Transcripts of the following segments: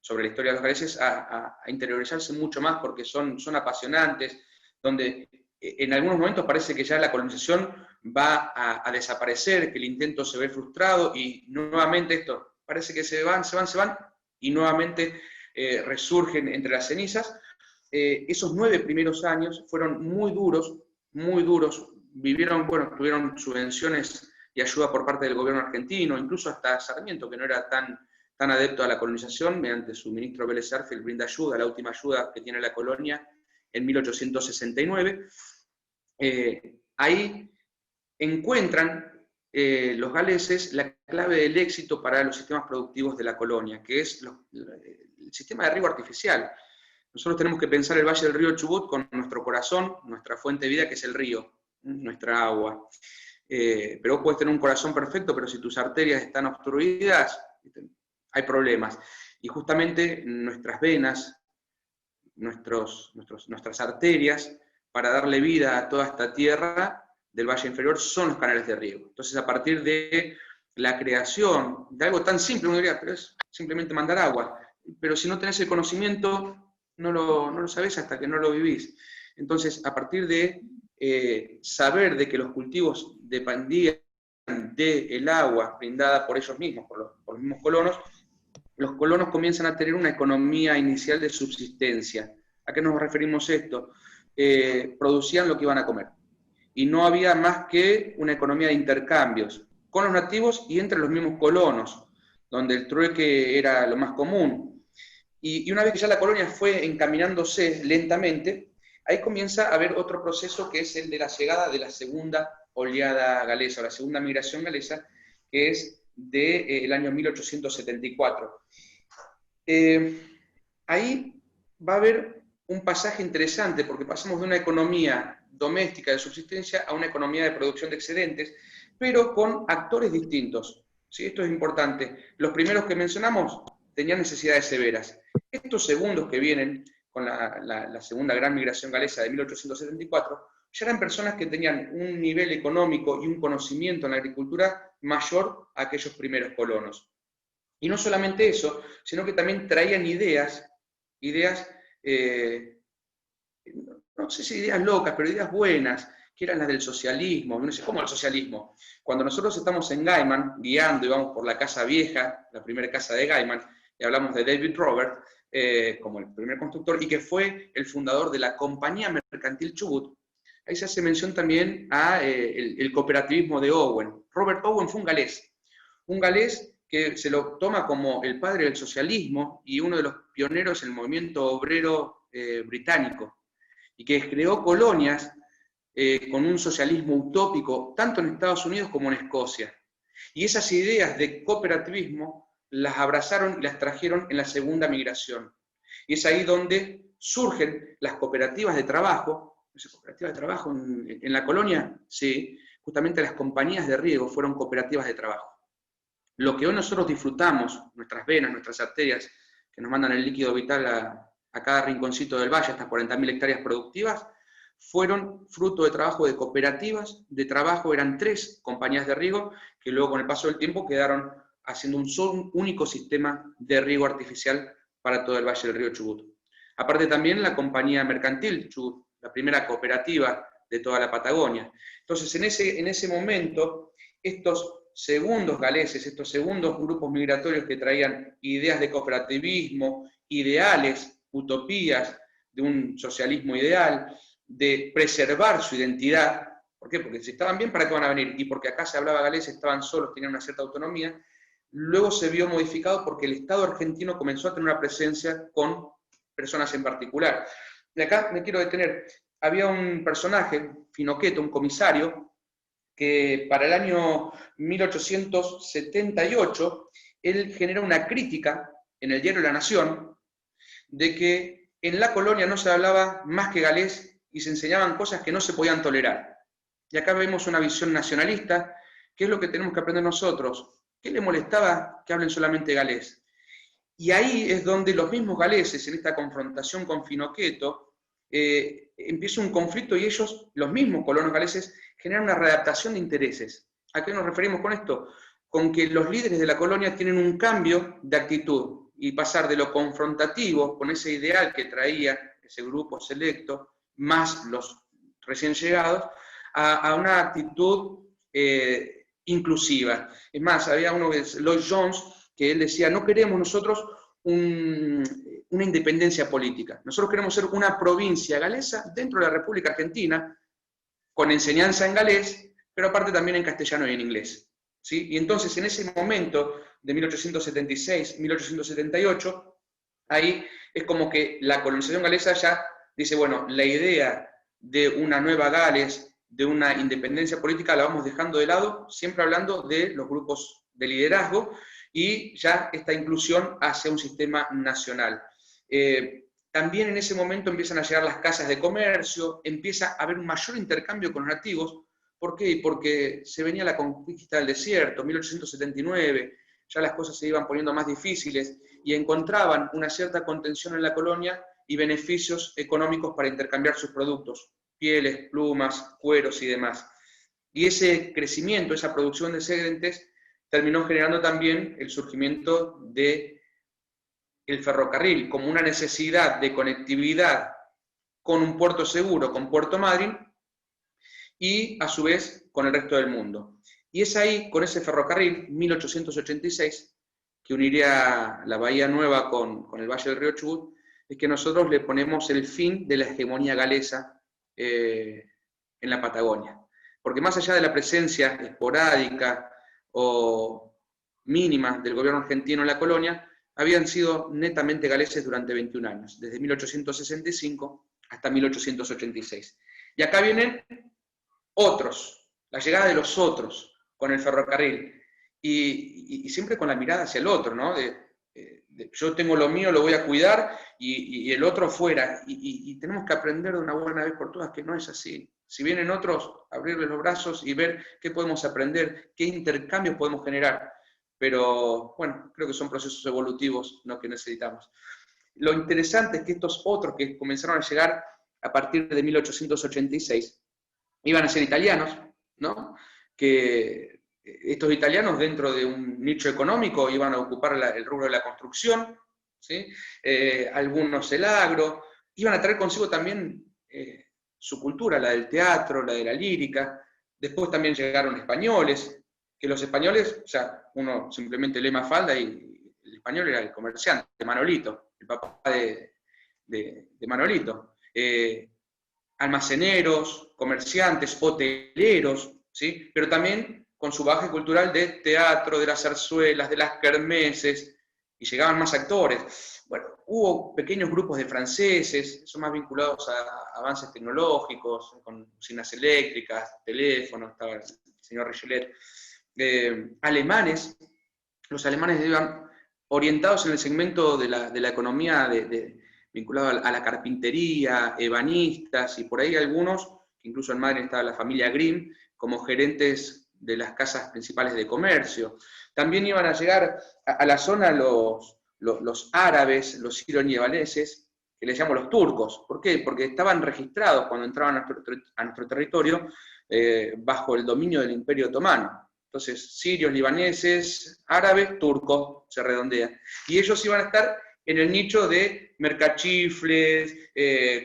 sobre la historia de los galeses a interiorizarse mucho más, porque son apasionantes, donde en algunos momentos parece que ya la colonización va a desaparecer, que el intento se ve frustrado, y nuevamente esto, parece que se van, y nuevamente resurgen entre las cenizas. Esos 9 primeros años fueron muy duros, tuvieron subvenciones y ayuda por parte del gobierno argentino, incluso hasta Sarmiento, que no era tan adepto a la colonización, mediante su ministro Vélez Sarsfield brinda ayuda, la última ayuda que tiene la colonia en 1869. Ahí encuentran los galeses la clave del éxito para los sistemas productivos de la colonia, que es el sistema de riego artificial. Nosotros tenemos que pensar el valle del río Chubut con nuestro corazón, nuestra fuente de vida, que es el río, nuestra agua. Pero vos podés tener un corazón perfecto, pero si tus arterias están obstruidas, hay problemas. Y justamente nuestras venas, nuestras arterias, para darle vida a toda esta tierra del valle inferior, son los canales de riego. Entonces, a partir de la creación de algo tan simple, uno diría, pero es simplemente mandar agua. Pero si no tenés el conocimiento, no lo sabés hasta que no lo vivís. Entonces, a partir de saber de que los cultivos dependían del agua brindada por ellos mismos, por los mismos colonos, los colonos comienzan a tener una economía inicial de subsistencia. ¿A qué nos referimos esto? Producían lo que iban a comer. Y no había más que una economía de intercambios con los nativos y entre los mismos colonos, donde el trueque era lo más común. Y una vez que ya la colonia fue encaminándose lentamente, ahí comienza a haber otro proceso que es el de la llegada de la segunda oleada galesa, o la segunda migración galesa, que es del año 1874. Ahí va a haber un pasaje interesante, porque pasamos de una economía doméstica de subsistencia a una economía de producción de excedentes, pero con actores distintos. ¿Sí? Esto es importante. Los primeros que mencionamos tenían necesidades severas. Estos segundos que vienen con la segunda gran migración galesa de 1874, ya eran personas que tenían un nivel económico y un conocimiento en la agricultura mayor a aquellos primeros colonos. Y no solamente eso, sino que también traían ideas, no sé si ideas locas, pero ideas buenas, que eran las del socialismo. Uno dice, ¿cómo el socialismo? Cuando nosotros estamos en Gaiman, guiando y vamos por la Casa Vieja, la primera casa de Gaiman, y hablamos de David Robert, como el primer constructor, y que fue el fundador de la Compañía Mercantil Chubut, ahí se hace mención también a el cooperativismo de Owen. Robert Owen fue un galés que se lo toma como el padre del socialismo y uno de los pioneros en el movimiento obrero británico, y que creó colonias con un socialismo utópico, tanto en Estados Unidos como en Escocia. Y esas ideas de cooperativismo las abrazaron y las trajeron en la segunda migración. Y es ahí donde surgen las cooperativas de trabajo. ¿Cooperativas de trabajo en la colonia? Sí, justamente las compañías de riego fueron cooperativas de trabajo. Lo que hoy nosotros disfrutamos, nuestras venas, nuestras arterias, que nos mandan el líquido vital a cada rinconcito del valle, estas 40.000 hectáreas productivas, fueron fruto de trabajo de cooperativas de trabajo. Eran 3 compañías de riego que luego con el paso del tiempo quedaron haciendo un único sistema de riego artificial para todo el valle del río Chubut. Aparte también la compañía mercantil Chubut, la primera cooperativa de toda la Patagonia. Entonces en ese momento estos segundos galeses, estos segundos grupos migratorios que traían ideas de cooperativismo, ideales, utopías de un socialismo ideal, de preservar su identidad. ¿Por qué? Porque si estaban bien, ¿para qué van a venir? Y porque acá se hablaba galés, estaban solos, tenían una cierta autonomía. Luego se vio modificado porque el Estado argentino comenzó a tener una presencia con personas en particular. Y acá me quiero detener. Había un personaje, Finocheto, un comisario, que para el año 1878 él genera una crítica en el diario La Nación de que en la colonia no se hablaba más que galés y se enseñaban cosas que no se podían tolerar. Y acá vemos una visión nacionalista, que es lo que tenemos que aprender nosotros. ¿Qué le molestaba que hablen solamente galés? Y ahí es donde los mismos galeses, en esta confrontación con Finocheto, empieza un conflicto y ellos, los mismos colonos galeses, generan una readaptación de intereses. ¿A qué nos referimos con esto? Con que los líderes de la colonia tienen un cambio de actitud. y pasar de lo confrontativo con ese ideal que traía ese grupo selecto, más los recién llegados, a una actitud inclusiva. Es más, había uno que es Lloyd Jones, que él decía, no queremos nosotros una independencia política, nosotros queremos ser una provincia galesa dentro de la República Argentina, con enseñanza en galés, pero aparte también en castellano y en inglés. ¿Sí? Y entonces en ese momento de 1876, 1878, ahí es como que la colonización galesa ya dice, bueno, la idea de una nueva Gales, de una independencia política, la vamos dejando de lado, siempre hablando de los grupos de liderazgo, y ya esta inclusión hacia un sistema nacional. También en ese momento empiezan a llegar las casas de comercio, empieza a haber un mayor intercambio con los nativos. ¿Por qué? Porque se venía la conquista del desierto, 1879, ya las cosas se iban poniendo más difíciles y encontraban una cierta contención en la colonia y beneficios económicos para intercambiar sus productos, pieles, plumas, cueros y demás. Y ese crecimiento, esa producción de sedentes, terminó generando también el surgimiento del ferrocarril como una necesidad de conectividad con un puerto seguro, con Puerto Madryn, y a su vez con el resto del mundo. Y es ahí, con ese ferrocarril, 1886, que uniría la Bahía Nueva con el Valle del Río Chubut, es que nosotros le ponemos el fin de la hegemonía galesa en la Patagonia. Porque más allá de la presencia esporádica o mínima del gobierno argentino en la colonia, habían sido netamente galeses durante 21 años, desde 1865 hasta 1886. Y acá vienen otros, la llegada de los otros con el ferrocarril, y siempre con la mirada hacia el otro, ¿no? Yo tengo lo mío, lo voy a cuidar, y el otro fuera, y tenemos que aprender de una buena vez por todas que no es así. Si vienen otros, abrirles los brazos y ver qué podemos aprender, qué intercambios podemos generar, pero bueno, creo que son procesos evolutivos los que necesitamos. Lo interesante es que estos otros que comenzaron a llegar a partir de 1886, iban a ser italianos, ¿no? Que estos italianos dentro de un nicho económico iban a ocupar el rubro de la construcción, ¿sí? Algunos el agro, iban a traer consigo también su cultura, la del teatro, la de la lírica. Después también llegaron españoles, que los españoles, o sea, uno simplemente lee Mafalda y el español era el comerciante, Manolito, el papá de Manolito. Almaceneros, comerciantes, hoteleros, ¿sí? Pero también con su bagaje cultural de teatro, de las zarzuelas, de las kermeses, y llegaban más actores. Bueno, hubo pequeños grupos de franceses, son más vinculados a avances tecnológicos, con cocinas eléctricas, teléfonos, estaba el señor Richelet. Alemanes, los alemanes iban orientados en el segmento de la economía vinculado a la carpintería, ebanistas, y por ahí algunos, incluso en Madrid estaba la familia Grimm, como gerentes de las casas principales de comercio. También iban a llegar a la zona los árabes, los sirio-libaneses, que les llamo los turcos. ¿Por qué? Porque estaban registrados cuando entraban a nuestro territorio bajo el dominio del Imperio Otomano. Entonces, sirios, libaneses, árabes, turcos, se redondea. Y ellos iban a estar en el nicho de mercachifles,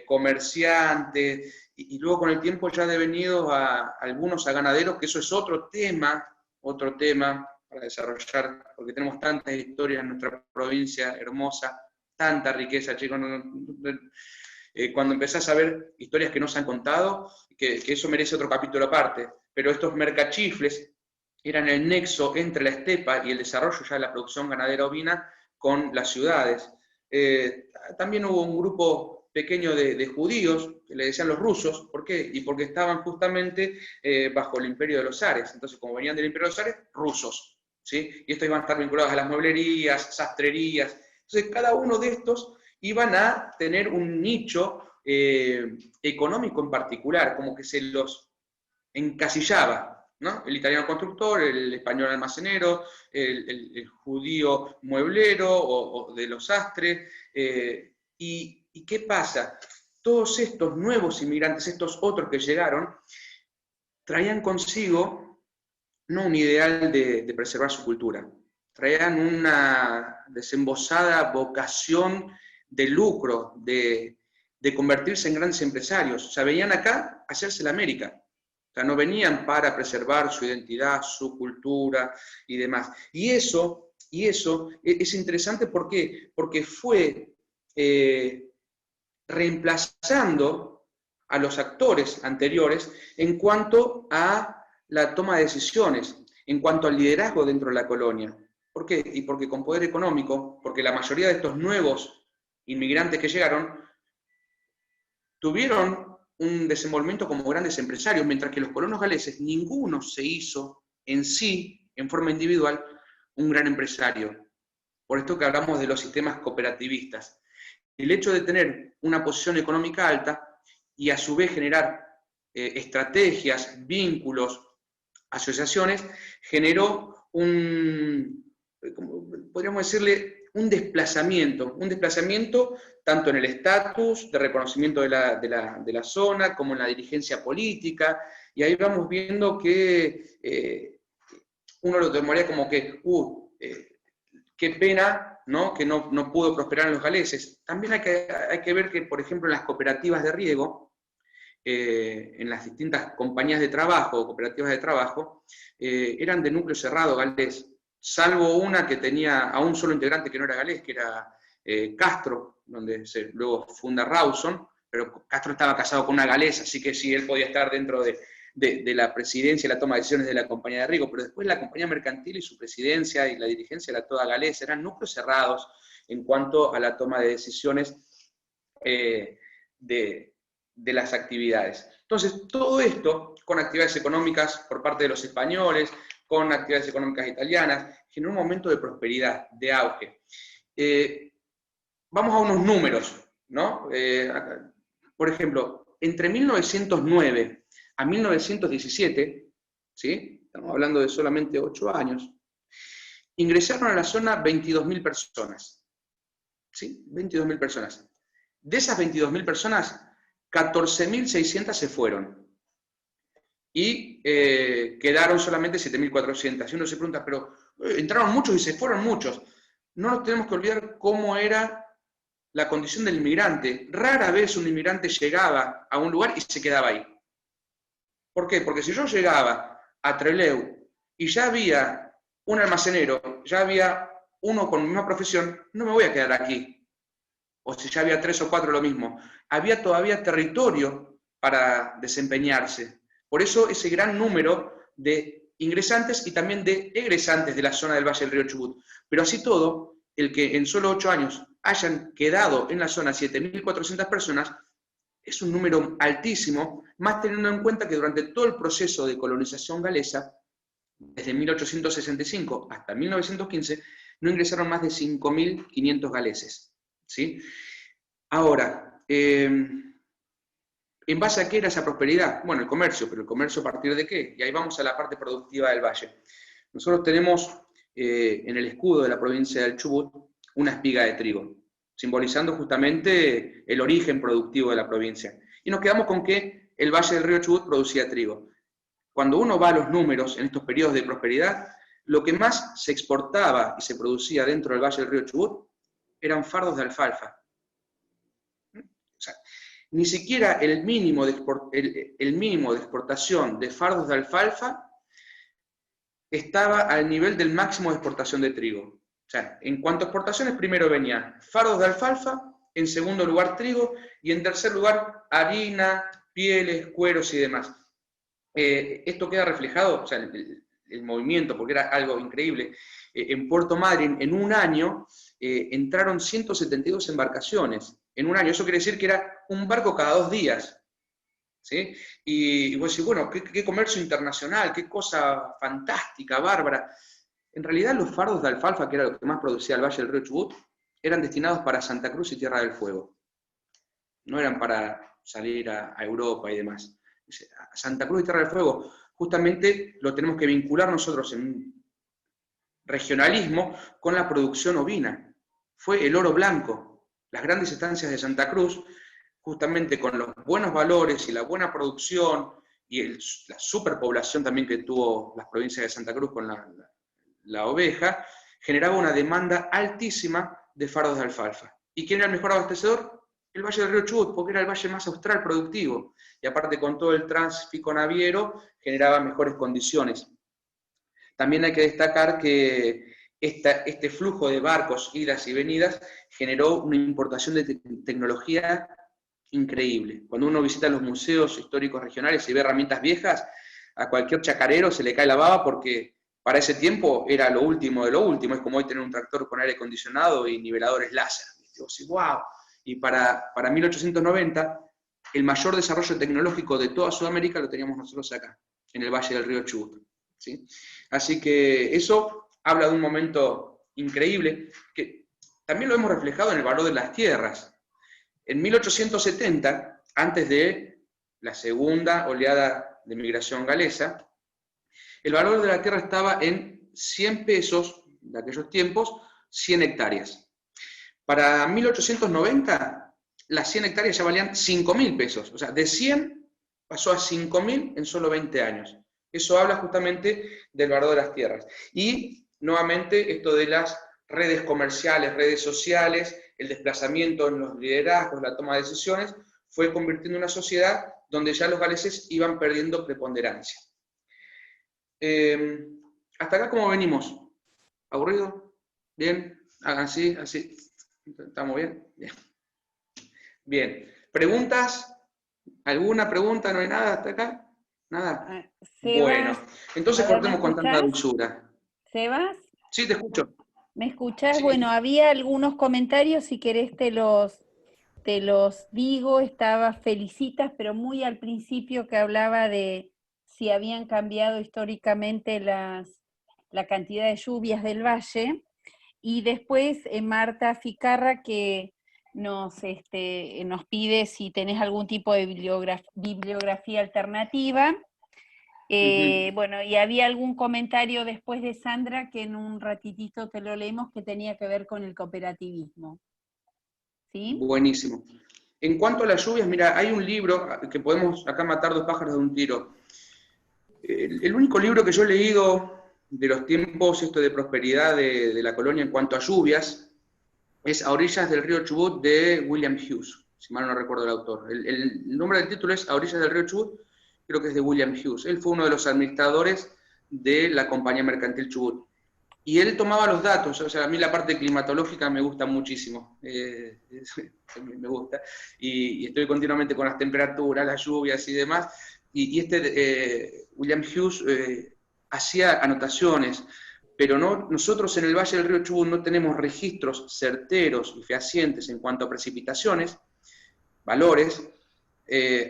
comerciantes, y luego con el tiempo ya devenidos a algunos a ganaderos, que eso es otro tema para desarrollar, porque tenemos tantas historias en nuestra provincia hermosa, tanta riqueza, chicos. Cuando empezás a ver historias que no se han contado, que eso merece otro capítulo aparte, pero estos mercachifles eran el nexo entre la estepa y el desarrollo ya de la producción ganadera ovina con las ciudades. También hubo un grupo pequeño de judíos, que le decían los rusos. ¿Por qué? Y porque estaban justamente bajo el imperio de los zares. Entonces, como venían del imperio de los zares, rusos, ¿sí? Y estos iban a estar vinculados a las mueblerías, sastrerías. Entonces, cada uno de estos iban a tener un nicho económico en particular, como que se los encasillaba, ¿no? El italiano constructor, el español almacenero, el judío mueblero o de los sastres. ¿Y qué pasa? Todos estos nuevos inmigrantes, estos otros que llegaron, traían consigo no un ideal de preservar su cultura, traían una desembosada vocación de lucro, de convertirse en grandes empresarios. O sea, venían acá a hacerse la América. O sea, no venían para preservar su identidad, su cultura y demás. Y eso es interesante, ¿por qué? Porque fue reemplazando a los actores anteriores en cuanto a la toma de decisiones, en cuanto al liderazgo dentro de la colonia. ¿Por qué? Y porque con poder económico, porque la mayoría de estos nuevos inmigrantes que llegaron tuvieron un desenvolvimiento como grandes empresarios, mientras que los colonos galeses, ninguno se hizo en sí, en forma individual, un gran empresario. Por esto que hablamos de los sistemas cooperativistas. El hecho de tener una posición económica alta y a su vez generar estrategias, vínculos, asociaciones, generó podríamos decirle, un desplazamiento tanto en el estatus de reconocimiento de la zona como en la dirigencia política, y ahí vamos viendo que uno lo tomaría como que, qué pena, ¿no?, que no pudo prosperar en los galeses. También hay que ver que, por ejemplo, en las cooperativas de riego, en las distintas compañías de trabajo o cooperativas de trabajo, eran de núcleo cerrado galés, salvo una que tenía a un solo integrante que no era galés, que era Castro, donde luego funda Rawson, pero Castro estaba casado con una galesa, así que sí, él podía estar dentro de la presidencia y la toma de decisiones de la compañía de riego, pero después la compañía mercantil y su presidencia y la dirigencia era toda galesa, eran núcleos cerrados en cuanto a la toma de decisiones de las actividades. Entonces, todo esto, con actividades económicas por parte de los españoles, con actividades económicas italianas, generó un momento de prosperidad, de auge. Vamos a unos números, ¿no? Por ejemplo, entre 1909 a 1917, ¿sí?, estamos hablando de solamente 8 años, ingresaron a la zona 22.000 personas. ¿Sí? 22.000 personas. De esas 22.000 personas, 14.600 se fueron. Y quedaron solamente 7.400. Y uno se pregunta, pero entraron muchos y se fueron muchos. No nos tenemos que olvidar cómo era la condición del inmigrante. Rara vez un inmigrante llegaba a un lugar y se quedaba ahí. ¿Por qué? Porque si yo llegaba a Trelew y ya había un almacenero, ya había uno con mi misma profesión, no me voy a quedar aquí. O si ya había 3 o 4, lo mismo. Había todavía territorio para desempeñarse. Por eso ese gran número de ingresantes y también de egresantes de la zona del Valle del Río Chubut. Pero así todo, el que en solo 8 años hayan quedado en la zona 7.400 personas, es un número altísimo, más teniendo en cuenta que durante todo el proceso de colonización galesa, desde 1865 hasta 1915, no ingresaron más de 5.500 galeses. ¿Sí? Ahora, ¿en base a qué era esa prosperidad? Bueno, el comercio, pero el comercio ¿a partir de qué? Y ahí vamos a la parte productiva del valle. Nosotros tenemos en el escudo de la provincia del Chubut una espiga de trigo, simbolizando justamente el origen productivo de la provincia. Y nos quedamos con que el Valle del Río Chubut producía trigo. Cuando uno va a los números en estos periodos de prosperidad, lo que más se exportaba y se producía dentro del Valle del Río Chubut eran fardos de alfalfa. O sea, ni siquiera el mínimo de exportación de fardos de alfalfa estaba al nivel del máximo de exportación de trigo. O sea, en cuanto a exportaciones, primero venía fardos de alfalfa, en segundo lugar trigo, y en tercer lugar harina, pieles, cueros y demás. Esto queda reflejado, o sea, el movimiento, porque era algo increíble. En Puerto Madryn, en un año, entraron 172 embarcaciones. En un año, eso quiere decir que era un barco cada 2 días. ¿Sí? Y vos decís, bueno, qué comercio internacional, qué cosa fantástica, bárbara. En realidad los fardos de alfalfa, que era lo que más producía el Valle del Río Chubut, eran destinados para Santa Cruz y Tierra del Fuego. No eran para salir a Europa y demás. Santa Cruz y Tierra del Fuego, justamente lo tenemos que vincular nosotros en regionalismo con la producción ovina. Fue el oro blanco. Las grandes estancias de Santa Cruz, justamente con los buenos valores y la buena producción y la superpoblación también que tuvo las provincias de Santa Cruz con la oveja, generaba una demanda altísima de fardos de alfalfa. ¿Y quién era el mejor abastecedor? El Valle del Río Chubut, porque era el valle más austral productivo. Y aparte con todo el tráfico naviero, generaba mejores condiciones. También hay que destacar que este flujo de barcos, idas y venidas, generó una importación de tecnología increíble. Cuando uno visita los museos históricos regionales y ve herramientas viejas, a cualquier chacarero se le cae la baba porque para ese tiempo era lo último de lo último. Es como hoy tener un tractor con aire acondicionado y niveladores láser. Digo, sí, wow. Y para 1890, el mayor desarrollo tecnológico de toda Sudamérica lo teníamos nosotros acá, en el Valle del Río Chubut. ¿Sí? Así que eso habla de un momento increíble, que también lo hemos reflejado en el valor de las tierras. En 1870, antes de la segunda oleada de migración galesa, el valor de la tierra estaba en 100 pesos, de aquellos tiempos, 100 hectáreas. Para 1890, las 100 hectáreas ya valían 5.000 pesos. O sea, de 100 pasó a 5.000 en solo 20 años. Eso habla justamente del valor de las tierras. Y, nuevamente, esto de las redes comerciales, redes sociales, el desplazamiento en los liderazgos, la toma de decisiones, fue convirtiendo una sociedad donde ya los galeses iban perdiendo preponderancia. ¿Hasta acá cómo venimos? ¿Aburrido? ¿Bien? ¿Así? ¿Así? ¿Estamos bien? Bien. Bien. ¿Preguntas? ¿Alguna pregunta? ¿No hay nada hasta acá? ¿Nada? Bueno. Sebas, Entonces a ver, ¿me cortemos con tanta escuchás? dulzura. Sebas, Sí, te escucho. ¿me escuchás? Sí. Bueno, había algunos comentarios, si querés te los digo, estaba Felicitas, pero muy al principio que hablaba de si habían cambiado históricamente la cantidad de lluvias del valle, y después Marta Ficarra que nos pide si tenés algún tipo de bibliografía alternativa. Bueno, y había algún comentario después de Sandra que en un ratitito te lo leemos que tenía que ver con el cooperativismo. ¿Sí? Buenísimo. En cuanto a las lluvias, mira, hay un libro que podemos acá matar dos pájaros de un tiro. El único libro que yo he leído de los tiempos de prosperidad de la colonia en cuanto a lluvias es A orillas del río Chubut de William Hughes, si mal no recuerdo el autor. El nombre del título es A orillas del río Chubut, creo que es de William Hughes. Él fue uno de los administradores de la compañía mercantil Chubut. Y él tomaba los datos, o sea, a mí la parte climatológica me gusta muchísimo, me gusta, y estoy continuamente con las temperaturas, las lluvias y demás, y William Hughes hacía anotaciones, pero no, nosotros en el Valle del Río Chubut no tenemos registros certeros y fehacientes en cuanto a precipitaciones, valores,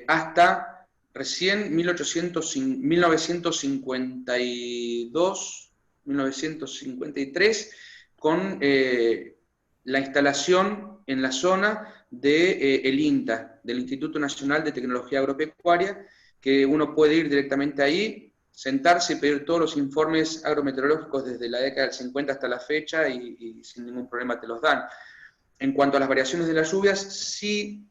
hasta recién 1952, 1953, con la instalación en la zona del INTA, del Instituto Nacional de Tecnología Agropecuaria, que uno puede ir directamente ahí, sentarse y pedir todos los informes agrometeorológicos desde la década del 50 hasta la fecha y sin ningún problema te los dan. En cuanto a las variaciones de las lluvias, sí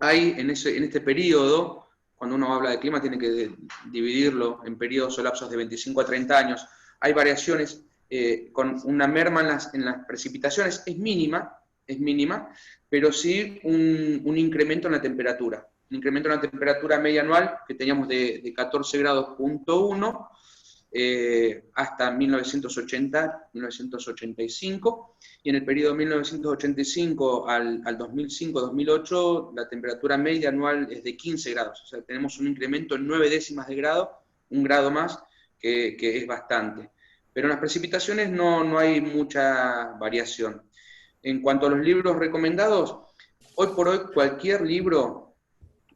hay en este periodo, cuando uno habla de clima tiene que dividirlo en periodos o lapsos de 25 a 30 años, hay variaciones con una merma en las precipitaciones, es mínima, pero sí un incremento en la temperatura. Un incremento en la temperatura media anual que teníamos de 14 grados punto 1 hasta 1980, 1985, y en el periodo 1985 al 2005-2008 la temperatura media anual es de 15 grados, o sea, tenemos un incremento en 9 décimas de grado, un grado más, que es bastante. Pero en las precipitaciones no hay mucha variación. En cuanto a los libros recomendados, hoy por hoy cualquier libro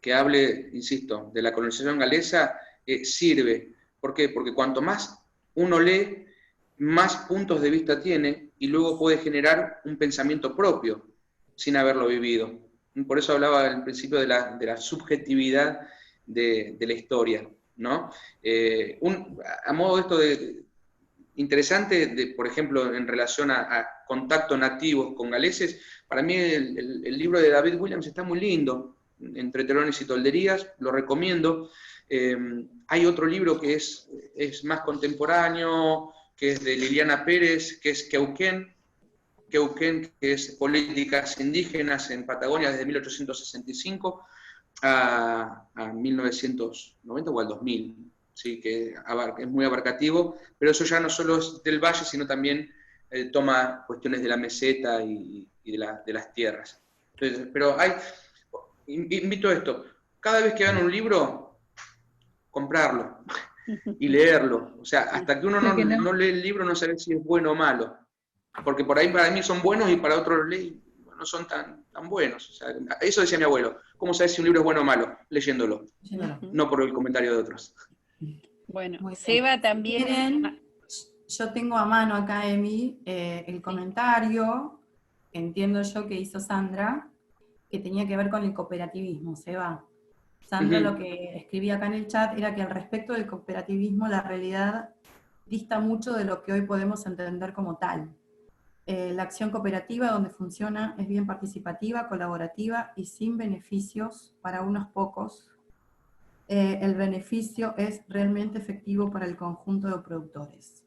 que hable, insisto, de la colonización galesa sirve. ¿Por qué? Porque cuanto más uno lee, más puntos de vista tiene y luego puede generar un pensamiento propio sin haberlo vivido. Por eso hablaba al principio de la subjetividad de la historia, ¿no? A modo de esto interesante, por ejemplo, en relación a contactos nativos con galeses, para mí el libro de David Williams está muy lindo, Entre telones y tolderías, lo recomiendo. Hay otro libro que es más contemporáneo, que es de Liliana Pérez, que es Queuquén, que es Políticas Indígenas en Patagonia desde 1865 a 1990 o al 2000, ¿sí? Que es muy abarcativo, pero eso ya no solo es del valle, sino también toma cuestiones de la meseta y de las tierras. Entonces, pero invito a esto, cada vez que vean un libro, comprarlo y leerlo. O sea, hasta que uno no lee el libro no sabe si es bueno o malo. Porque por ahí para mí son buenos y para otros no son tan buenos. O sea, eso decía mi abuelo. ¿Cómo sabes si un libro es bueno o malo? Leyéndolo. No por el comentario de otros. Bueno, Seba también... Miren, yo tengo a mano acá, Emi, el comentario, entiendo yo, que hizo Sandra, que tenía que ver con el cooperativismo, Seba. Sandra lo que escribía acá en el chat era que al respecto del cooperativismo la realidad dista mucho de lo que hoy podemos entender como tal. La acción cooperativa donde funciona es bien participativa, colaborativa y sin beneficios para unos pocos. El beneficio es realmente efectivo para el conjunto de productores.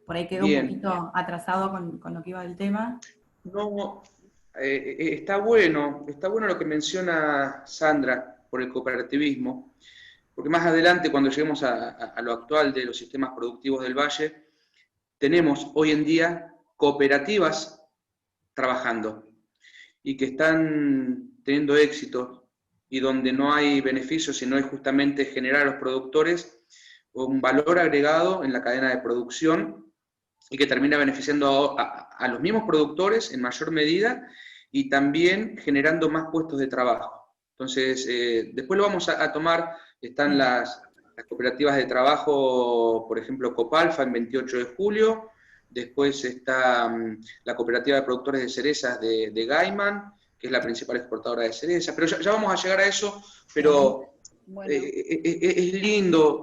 Por ahí quedó un poquito atrasado con lo que iba del tema. No, está bueno lo que menciona Sandra por el cooperativismo, porque más adelante, cuando lleguemos a lo actual de los sistemas productivos del Valle, tenemos hoy en día cooperativas trabajando y que están teniendo éxito y donde no hay beneficios, sino es justamente generar a los productores un valor agregado en la cadena de producción y que termina beneficiando a los mismos productores en mayor medida y también generando más puestos de trabajo. Entonces, después lo vamos a tomar, están las cooperativas de trabajo, por ejemplo, Copalfa en 28 de julio, después está la cooperativa de productores de cerezas de Gaiman, que es la principal exportadora de cerezas, pero ya vamos a llegar a eso, pero bueno. Es lindo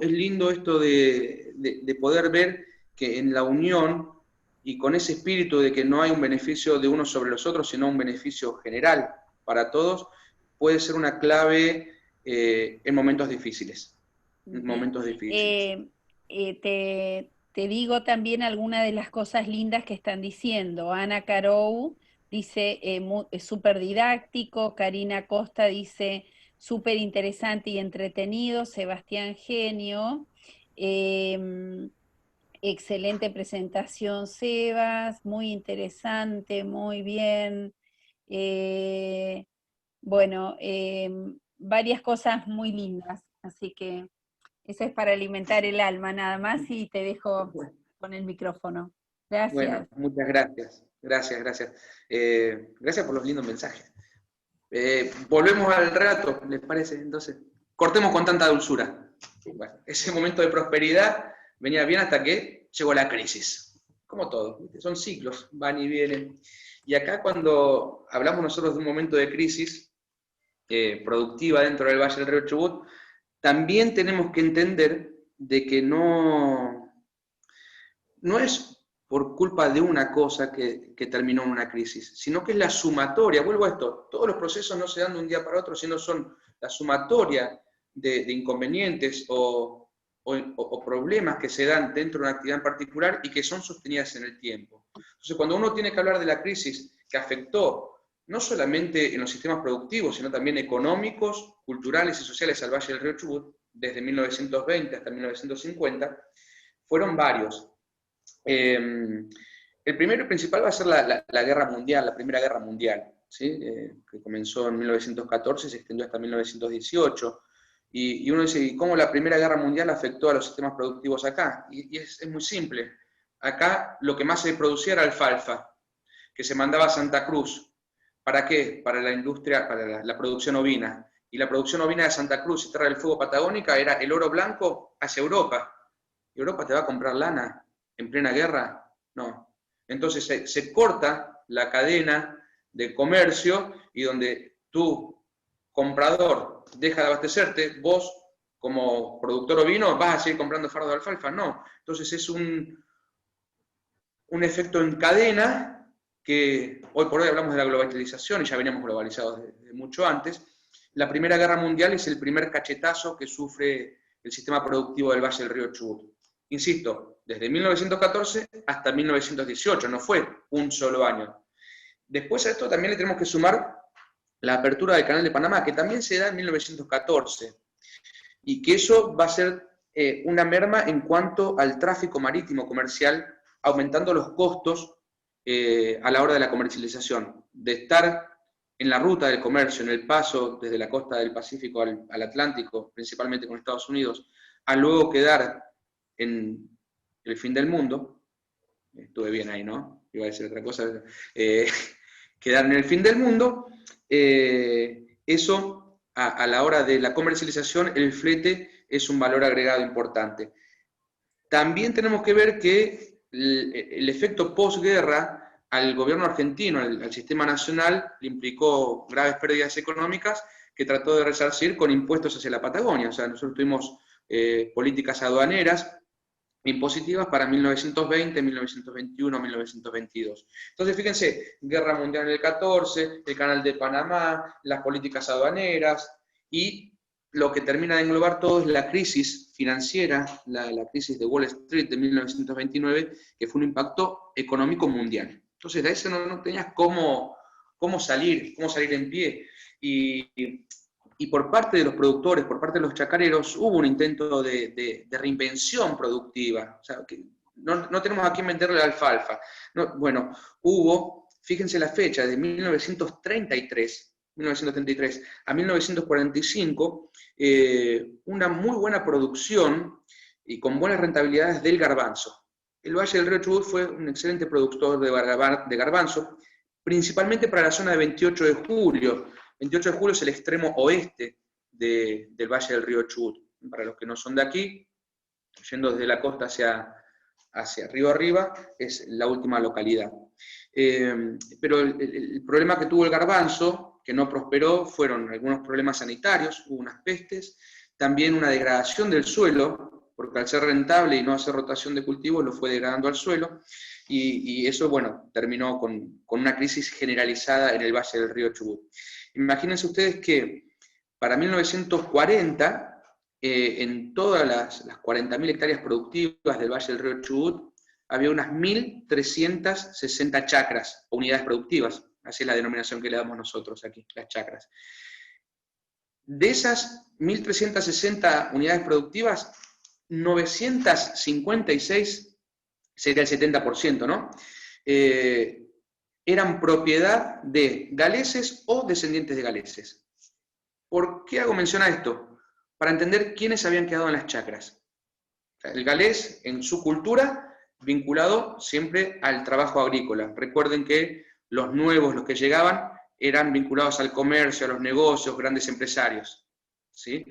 esto de poder ver que en la unión y con ese espíritu de que no hay un beneficio de unos sobre los otros, sino un beneficio general para todos, puede ser una clave en momentos difíciles. En momentos difíciles. Te digo también algunas de las cosas lindas que están diciendo. Ana Carou dice es súper didáctico, Karina Costa dice súper interesante y entretenido, Sebastián Genio, excelente presentación, Sebas, muy interesante, muy bien. Bueno, varias cosas muy lindas, así que eso es para alimentar el alma nada más y te dejo con el micrófono. Gracias. Bueno, muchas gracias. Gracias. Gracias por los lindos mensajes. Volvemos al relato, ¿les parece? Entonces, cortemos con tanta dulzura. Bueno, ese momento de prosperidad venía bien hasta que llegó la crisis. Como todo, son ciclos, van y vienen. Y acá cuando hablamos nosotros de un momento de crisis productiva dentro del Valle del Río Chubut, también tenemos que entender de que no es por culpa de una cosa que terminó en una crisis, sino que es la sumatoria, vuelvo a esto, todos los procesos no se dan de un día para otro, sino son la sumatoria de inconvenientes o problemas que se dan dentro de una actividad en particular y que son sostenidas en el tiempo. Entonces, cuando uno tiene que hablar de la crisis que afectó no solamente en los sistemas productivos, sino también económicos, culturales y sociales al Valle del Río Chubut, desde 1920 hasta 1950, fueron varios. El primero y principal va a ser la Guerra Mundial, la Primera Guerra Mundial, ¿sí? Que comenzó en 1914 y se extendió hasta 1918. Y uno dice, ¿y cómo la Primera Guerra Mundial afectó a los sistemas productivos acá? Y es muy simple. Acá lo que más se producía era alfalfa, que se mandaba a Santa Cruz. ¿Para qué? Para la industria, para la producción ovina. Y la producción ovina de Santa Cruz y Tierra del Fuego Patagónica era el oro blanco hacia Europa. ¿Y Europa te va a comprar lana en plena guerra? No. Entonces se corta la cadena de comercio y donde tú, comprador, deja de abastecerte, vos, como productor ovino, vas a seguir comprando fardo de alfalfa. No. Entonces es un efecto en cadena que hoy por hoy hablamos de la globalización y ya veníamos globalizados de mucho antes. La Primera Guerra Mundial es el primer cachetazo que sufre el sistema productivo del Valle del Río Chubut. Insisto, desde 1914 hasta 1918, no fue un solo año. Después a esto también le tenemos que sumar la apertura del Canal de Panamá, que también se da en 1914, y que eso va a ser una merma en cuanto al tráfico marítimo comercial, aumentando los costos a la hora de la comercialización, de estar en la ruta del comercio, en el paso desde la costa del Pacífico al Atlántico, principalmente con Estados Unidos, a luego quedar en el fin del mundo. Estuve bien ahí, ¿no? Iba a decir otra cosa. Quedar en el fin del mundo, eso a la hora de la comercialización, el flete es un valor agregado importante. También tenemos que ver que el efecto posguerra al gobierno argentino, al sistema nacional, le implicó graves pérdidas económicas que trató de resarcir con impuestos hacia la Patagonia. O sea, nosotros tuvimos políticas aduaneras impositivas para 1920, 1921, 1922. Entonces, fíjense, Guerra Mundial en el 14, el Canal de Panamá, las políticas aduaneras, y lo que termina de englobar todo es la crisis financiera, la crisis de Wall Street de 1929, que fue un impacto económico mundial. Entonces, de ahí no tenías cómo salir en pie. Y por parte de los productores, por parte de los chacareros, hubo un intento de reinvención productiva. O sea, que no tenemos a quién venderle la alfalfa. No, bueno, hubo, fíjense la fecha, de 1933 a 1945, una muy buena producción y con buenas rentabilidades del garbanzo. El Valle del Río Chubut fue un excelente productor de garbanzo, principalmente para la zona de 28 de julio. 28 de julio es el extremo oeste del Valle del Río Chubut. Para los que no son de aquí, yendo desde la costa hacia río arriba, es la última localidad. Pero el problema que tuvo el garbanzo, que no prosperó, fueron algunos problemas sanitarios, hubo unas pestes, también una degradación del suelo, porque al ser rentable y no hacer rotación de cultivos, lo fue degradando al suelo, y eso, bueno, terminó con una crisis generalizada en el Valle del Río Chubut. Imagínense ustedes que para 1940, en todas las 40.000 hectáreas productivas del Valle del Río Chubut, había unas 1.360 chacras, o unidades productivas, así es la denominación que le damos nosotros aquí, las chacras. De esas 1.360 unidades productivas, 956, sería el 70%, ¿no? Eran propiedad de galeses o descendientes de galeses. ¿Por qué hago mención a esto? Para entender quiénes habían quedado en las chacras. El galés, en su cultura, vinculado siempre al trabajo agrícola. Recuerden que los nuevos, los que llegaban, eran vinculados al comercio, a los negocios, grandes empresarios. ¿Sí?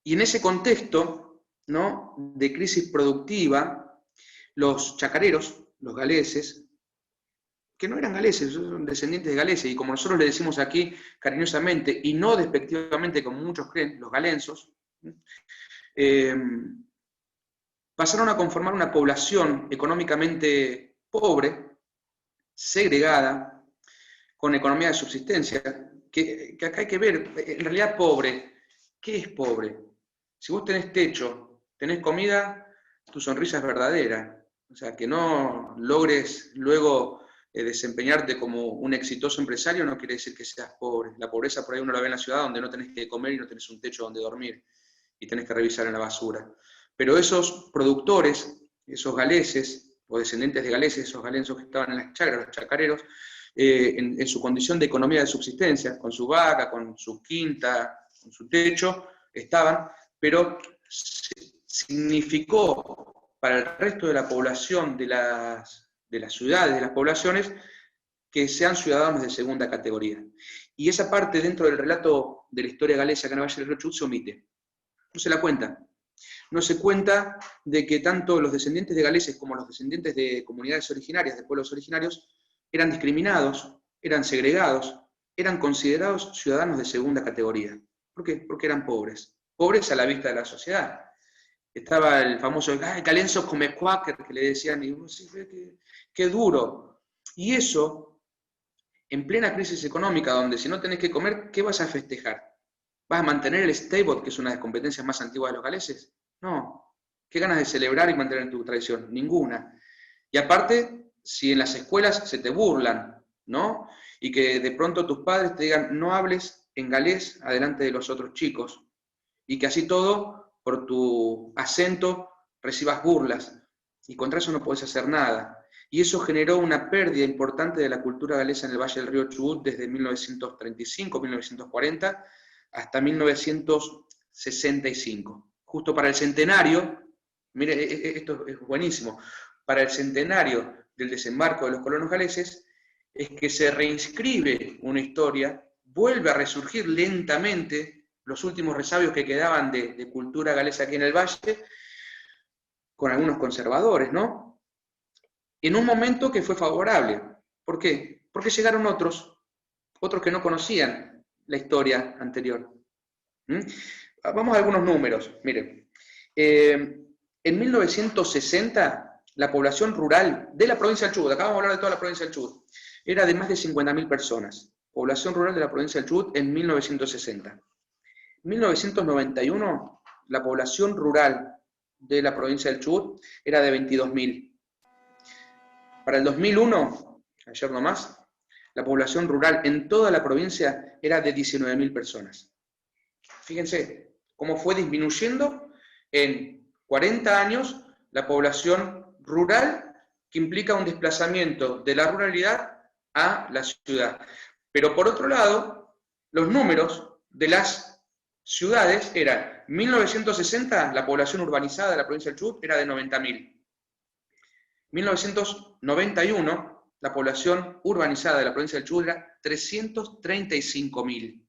Y en ese contexto, ¿no?, de crisis productiva, los chacareros, los galeses, que no eran galeses, son descendientes de galeses, y como nosotros le decimos aquí cariñosamente, y no despectivamente como muchos creen, los galensos, pasaron a conformar una población económicamente pobre, segregada, con economía de subsistencia, que acá hay que ver, en realidad pobre, ¿qué es pobre? Si vos tenés techo, tenés comida, tu sonrisa es verdadera. O sea, que no logres luego desempeñarte como un exitoso empresario no quiere decir que seas pobre. La pobreza por ahí uno la ve en la ciudad donde no tenés que comer y no tenés un techo donde dormir y tenés que revisar en la basura. Pero esos productores, esos galeses o descendientes de galeses, esos galensos que estaban en las chacras, los chacareros, en su condición de economía de subsistencia, con su vaca, con su quinta, con su techo, estaban, pero significó para el resto de la población de las ciudades, de las poblaciones, que sean ciudadanos de segunda categoría. Y esa parte dentro del relato de la historia galesa que en el Valle del Río Chubut se omite. No se la cuenta. No se cuenta de que tanto los descendientes de galeses como los descendientes de comunidades originarias, de pueblos originarios, eran discriminados, eran segregados, eran considerados ciudadanos de segunda categoría. ¿Por qué? Porque eran pobres. Pobres a la vista de la sociedad. Estaba el famoso Calenzo come quaker, que le decían, y sí, qué duro. Y eso, en plena crisis económica, donde si no tenés que comer, ¿qué vas a festejar? ¿Vas a mantener el Stateboat, que es una de las competencias más antiguas de los galeses? No. ¿Qué ganas de celebrar y mantener tu tradición? Ninguna. Y aparte, si en las escuelas se te burlan, ¿no? Y que de pronto tus padres te digan, no hables en galés adelante de los otros chicos, y que así todo, por tu acento, recibas burlas, y contra eso no podés hacer nada. Y eso generó una pérdida importante de la cultura galesa en el Valle del Río Chubut desde 1935, 1940, hasta 1965. Justo para el centenario, mire, esto es buenísimo, para el centenario del desembarco de los colonos galeses, es que se reinscribe una historia, vuelve a resurgir lentamente los últimos resabios que quedaban de cultura galesa aquí en el Valle, con algunos conservadores, ¿no? En un momento que fue favorable. ¿Por qué? Porque llegaron otros que no conocían la historia anterior. Vamos a algunos números. Miren, en 1960, la población rural de la provincia del Chubut, acá vamos a hablar de toda la provincia del Chubut, era de más de 50.000 personas. Población rural de la provincia del Chubut en 1960. En 1991, la población rural de la provincia del Chubut era de 22.000. Para el 2001, ayer nomás, la población rural en toda la provincia era de 19.000 personas. Fíjense cómo fue disminuyendo en 40 años la población rural, que implica un desplazamiento de la ruralidad a la ciudad. Pero por otro lado, los números de las ciudades eran, 1960, la población urbanizada de la provincia del Chubut era de 90.000. 1991, la población urbanizada de la provincia del Chubut era 335.000.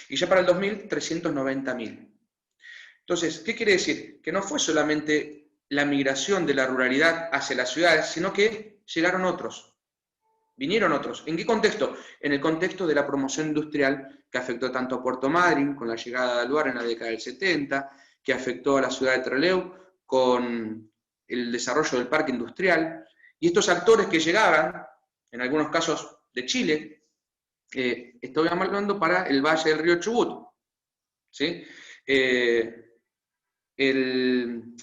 Y ya para el 2000, 390.000. Entonces, ¿qué quiere decir? Que no fue solamente la migración de la ruralidad hacia las ciudades, sino que llegaron otros. Vinieron otros. ¿En qué contexto? En el contexto de la promoción industrial que afectó tanto a Puerto Madryn, con la llegada de Alvear en la década del 70, que afectó a la ciudad de Trelew con el desarrollo del parque industrial. Y estos actores que llegaban, en algunos casos de Chile, estoy hablando para el Valle del Río Chubut, ¿sí? El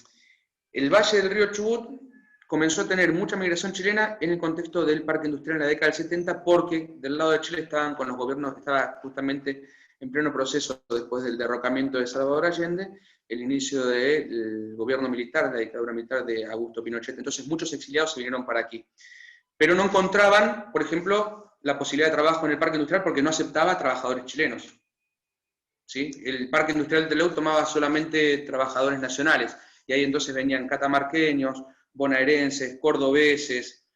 Valle del Río Chubut comenzó a tener mucha migración chilena en el contexto del parque industrial en la década del 70, porque del lado de Chile estaban con los gobiernos que estaban justamente en pleno proceso después del derrocamiento de Salvador Allende, el inicio del gobierno militar, la dictadura militar de Augusto Pinochet. Entonces muchos exiliados se vinieron para aquí. Pero no encontraban, por ejemplo, la posibilidad de trabajo en el parque industrial porque no aceptaba trabajadores chilenos. ¿Sí? El parque industrial de Trelew tomaba solamente trabajadores nacionales, y ahí entonces venían catamarqueños, bonaerenses, cordobeses.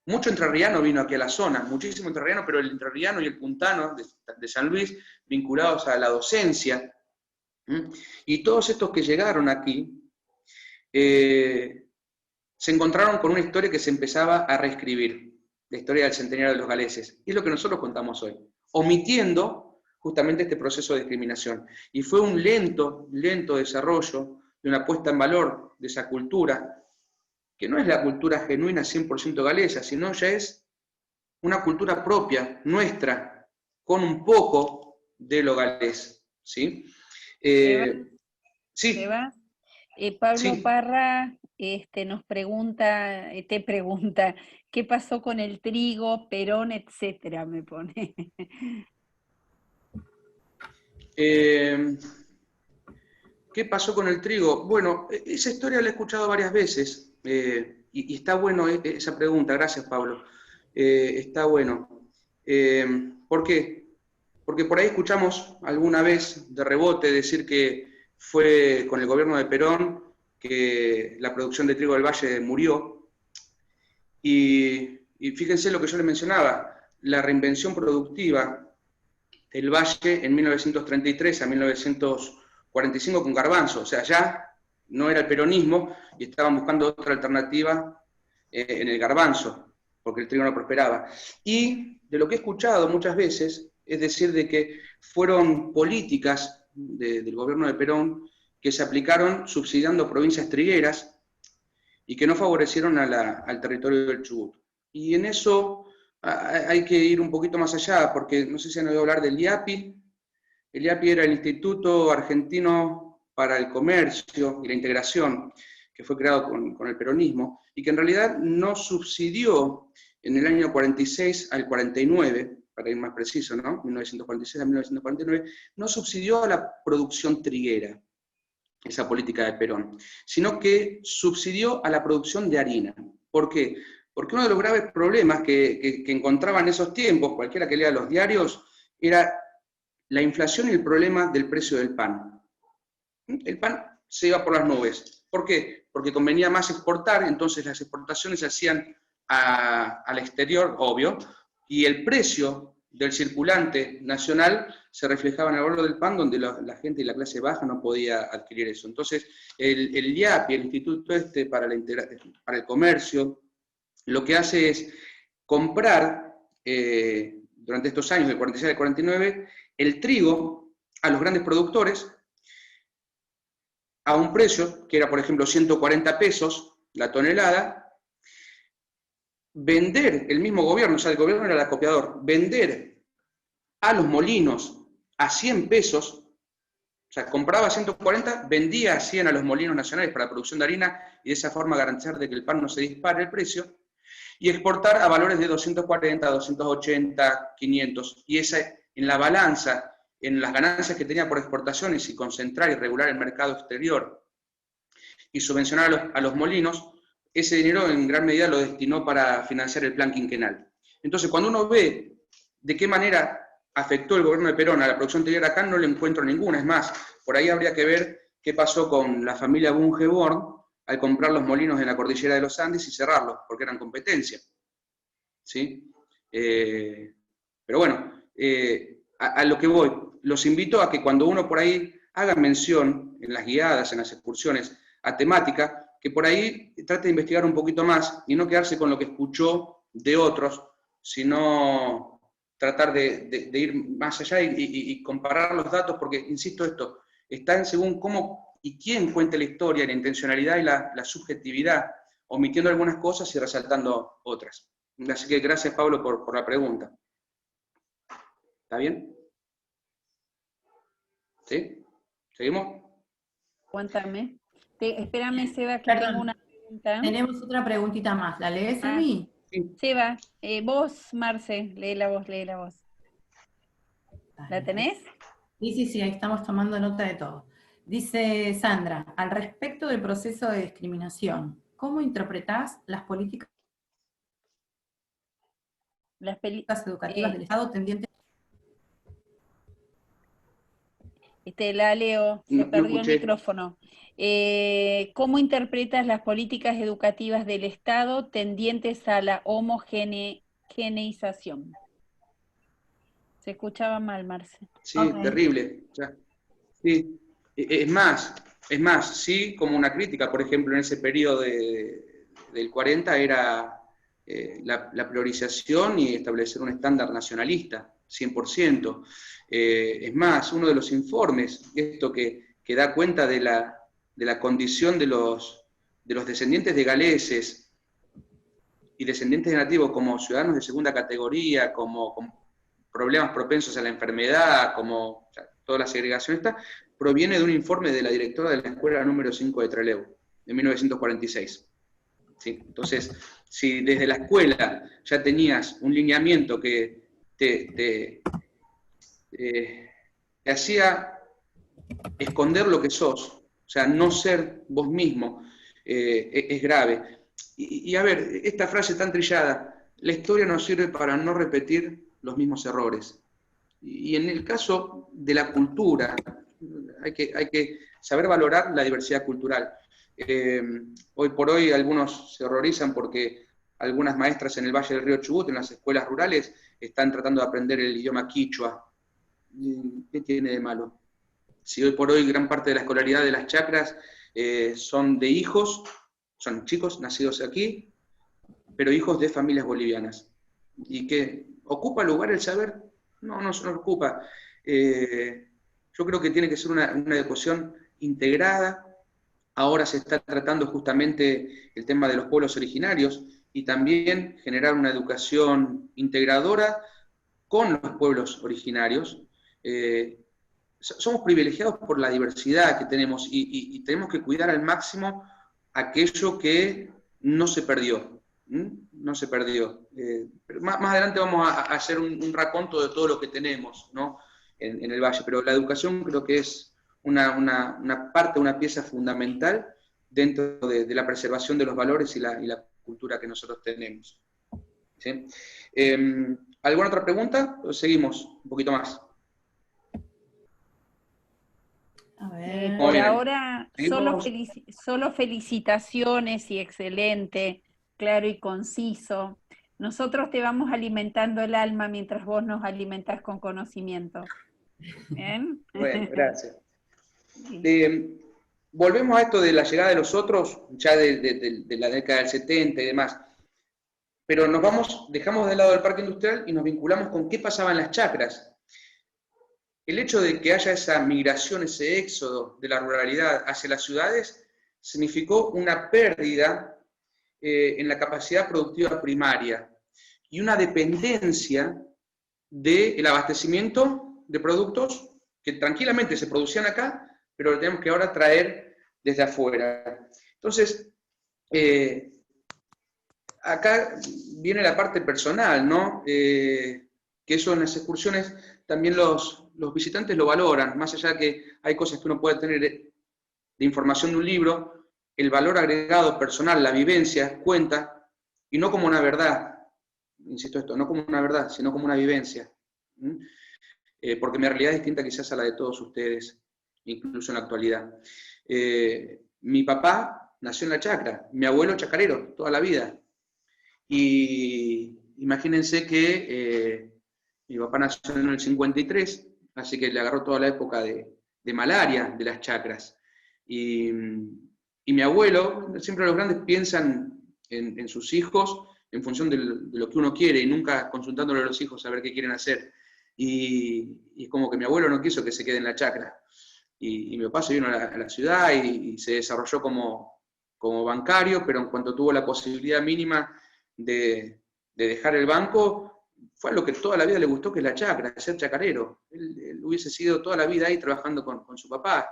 Mucho entrerriano vino aquí a la zona, muchísimo entrerriano, pero el entrerriano y el puntano de San Luis vinculados a la docencia. Y todos estos que llegaron aquí se encontraron con una historia que se empezaba a reescribir, la historia del centenario de los galeses. Y es lo que nosotros contamos hoy, omitiendo justamente este proceso de discriminación. Y fue un lento desarrollo de una puesta en valor de esa cultura, que no es la cultura genuina 100% galesa, sino ya es una cultura propia, nuestra, con un poco de lo galés. ¿Sí? Sí. Pablo Sí. Parra nos pregunta, te pregunta, ¿qué pasó con el trigo, Perón, etcétera? Me pone. ¿Qué pasó con el trigo? Bueno, esa historia la he escuchado varias veces, y está bueno esa pregunta. Gracias, Pablo. Está bueno. ¿Por qué? Porque por ahí escuchamos alguna vez de rebote decir que fue con el gobierno de Perón que la producción de trigo del Valle murió. Y fíjense lo que yo les mencionaba, la reinvención productiva del Valle en 1933 a 1945 con Garbanzo. O sea, ya no era el peronismo y estaban buscando otra alternativa en el Garbanzo, porque el trigo no prosperaba. Y de lo que he escuchado muchas veces, es decir, de que fueron políticas del gobierno de Perón que se aplicaron subsidiando provincias trigueras y que no favorecieron al territorio del Chubut. Y en eso hay que ir un poquito más allá, porque no sé si han oído hablar del IAPI. El IAPI era el Instituto Argentino para el comercio y la integración, que fue creado con el peronismo, y que en realidad no subsidió en el año 46 al 49, para ir más preciso, ¿no? 1946 a 1949, no subsidió a la producción triguera, esa política de Perón, sino que subsidió a la producción de harina. ¿Por qué? Porque uno de los graves problemas que encontraba en esos tiempos, cualquiera que lea los diarios, era la inflación y el problema del precio del pan. El pan se iba por las nubes. ¿Por qué? Porque convenía más exportar, entonces las exportaciones se hacían al exterior, obvio, y el precio del circulante nacional se reflejaba en el valor del pan, donde la gente de la clase baja no podía adquirir eso. Entonces, el IAPI, el Instituto para el Comercio, lo que hace es comprar, durante estos años, del 46 al 49, el trigo a los grandes productores, a un precio que era, por ejemplo, 140 pesos la tonelada, vender, el mismo gobierno, o sea, el gobierno era el acopiador, vender a los molinos a 100 pesos, o sea, compraba a 140, vendía a 100 a los molinos nacionales para la producción de harina y de esa forma garantizar de que el pan no se dispare el precio, y exportar a valores de 240, 280, 500, y esa en la balanza, en las ganancias que tenía por exportaciones y concentrar y regular el mercado exterior y subvencionar a los molinos, ese dinero en gran medida lo destinó para financiar el plan quinquenal. Entonces, cuando uno ve de qué manera afectó el gobierno de Perón a la producción triguera acá, no le encuentro ninguna. Es más, por ahí habría que ver qué pasó con la familia Bungeborn al comprar los molinos en la cordillera de los Andes y cerrarlos, porque eran competencia. ¿Sí? Pero bueno, a lo que voy, los invito a que cuando uno por ahí haga mención en las guiadas, en las excursiones, a temática, que por ahí trate de investigar un poquito más y no quedarse con lo que escuchó de otros, sino tratar de ir más allá y comparar los datos, porque, insisto, esto está en según cómo y quién cuente la historia, la intencionalidad y la subjetividad, omitiendo algunas cosas y resaltando otras. Así que gracias, Pablo, por la pregunta. ¿Está bien? ¿Sí? ¿Seguimos? Cuéntame. Espérame, Seba, que Perdón, tengo una pregunta. tenemos otra preguntita más. ¿La lees, Emi? Sí. Seba, vos, Marce, lee la voz, lee la voz. ¿La tenés? Sí, ahí estamos tomando nota de todo. Dice Sandra, al respecto del proceso de discriminación, ¿cómo interpretás las políticas educativas del Estado tendientes? La leo, se No perdió el escuché. micrófono. ¿Cómo interpretas las políticas educativas del Estado tendientes a la homogeneización? Se escuchaba mal, Marce. Sí, Okay. terrible. O sea, sí. Es más, sí, como una crítica, por ejemplo, en ese periodo del 40 era la priorización y establecer un estándar nacionalista, 100%. Es más, uno de los informes, esto que da cuenta de la condición de los descendientes de galeses y descendientes de nativos como ciudadanos de segunda categoría, como problemas propensos a la enfermedad, como o sea, toda la segregación esta, proviene de un informe de la directora de la escuela número 5 de Trelew, de 1946. ¿Sí? Entonces, si desde la escuela ya tenías un lineamiento que te hacía esconder lo que sos, o sea, no ser vos mismo, es grave. Y a ver, esta frase tan trillada, la historia nos sirve para no repetir los mismos errores. Y en el caso de la cultura, hay que saber valorar la diversidad cultural. Hoy por hoy algunos se horrorizan porque algunas maestras en el Valle del Río Chubut, en las escuelas rurales, están tratando de aprender el idioma quichua. ¿Qué tiene de malo? Si hoy por hoy gran parte de la escolaridad de las chacras son de hijos, son chicos nacidos aquí, pero hijos de familias bolivianas. ¿Y que ocupa lugar el saber? No lo ocupa. Yo creo que tiene que ser una educación integrada. Ahora se está tratando justamente el tema de los pueblos originarios y también generar una educación integradora con los pueblos originarios, somos privilegiados por la diversidad que tenemos y tenemos que cuidar al máximo aquello que no se perdió. No se perdió. Pero más adelante vamos a hacer un raconto de todo lo que tenemos, ¿no? en el Valle, pero la educación creo que es una parte, una pieza fundamental dentro de la preservación de los valores y la cultura que nosotros tenemos. ¿Sí? ¿Alguna otra pregunta? ¿O seguimos un poquito más? A ver. Por ahora, ¿Seguimos? solo felicitaciones y excelente, claro y conciso. Nosotros te vamos alimentando el alma mientras vos nos alimentás con conocimiento. ¿Bien? Bueno, gracias. Volvemos a esto de la llegada de los otros, ya de la década del 70 y demás. Pero dejamos de lado el parque industrial y nos vinculamos con qué pasaba en las chacras. El hecho de que haya esa migración, ese éxodo de la ruralidad hacia las ciudades, significó una pérdida en la capacidad productiva primaria y una dependencia del abastecimiento de productos que tranquilamente se producían acá, pero lo tenemos que ahora traer desde afuera. Entonces, acá viene la parte personal, ¿no? Que eso en las excursiones también los visitantes lo valoran, más allá de que hay cosas que uno puede tener de información de un libro, el valor agregado personal, la vivencia, cuenta, y no como una verdad, insisto esto, no como una verdad, sino como una vivencia. Porque mi realidad es distinta quizás a la de todos ustedes, incluso en la actualidad. Mi papá nació en la chacra, mi abuelo chacarero, toda la vida. Y imagínense que mi papá nació en el 53, así que le agarró toda la época de malaria de las chacras. Y mi abuelo, siempre los grandes piensan en sus hijos en función de lo que uno quiere y nunca consultándole a los hijos a ver qué quieren hacer. Y es como que mi abuelo no quiso que se quede en la chacra. Y mi papá se vino a la ciudad y se desarrolló como bancario, pero en cuanto tuvo la posibilidad mínima de dejar el banco, fue a lo que toda la vida le gustó, que es la chacra, ser chacarero. Él hubiese sido toda la vida ahí trabajando con su papá.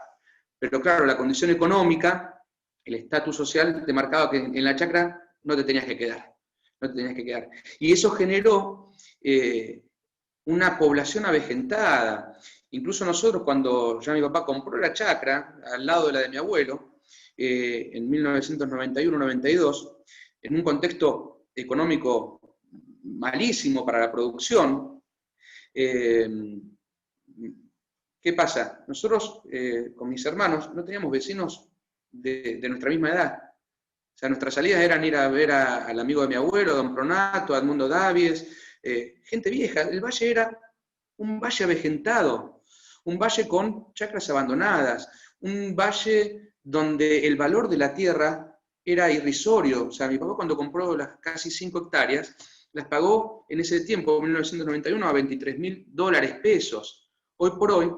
Pero claro, la condición económica, el estatus social, te marcaba que en la chacra no te tenías que quedar. No te tenías que quedar. Y eso generó una población avejentada. Incluso nosotros, cuando ya mi papá compró la chacra, al lado de la de mi abuelo, en 1991-92, en un contexto económico malísimo para la producción, ¿qué pasa? Nosotros, con mis hermanos, no teníamos vecinos de nuestra misma edad. O sea, nuestras salidas eran ir a ver al amigo de mi abuelo, a don Pronato, a Edmundo Davies, gente vieja. El valle era un valle avejentado, un valle con chacras abandonadas, un valle donde el valor de la tierra era irrisorio. O sea, mi papá cuando compró las casi 5 hectáreas, las pagó en ese tiempo, en 1991, a $23.000 pesos. Hoy por hoy,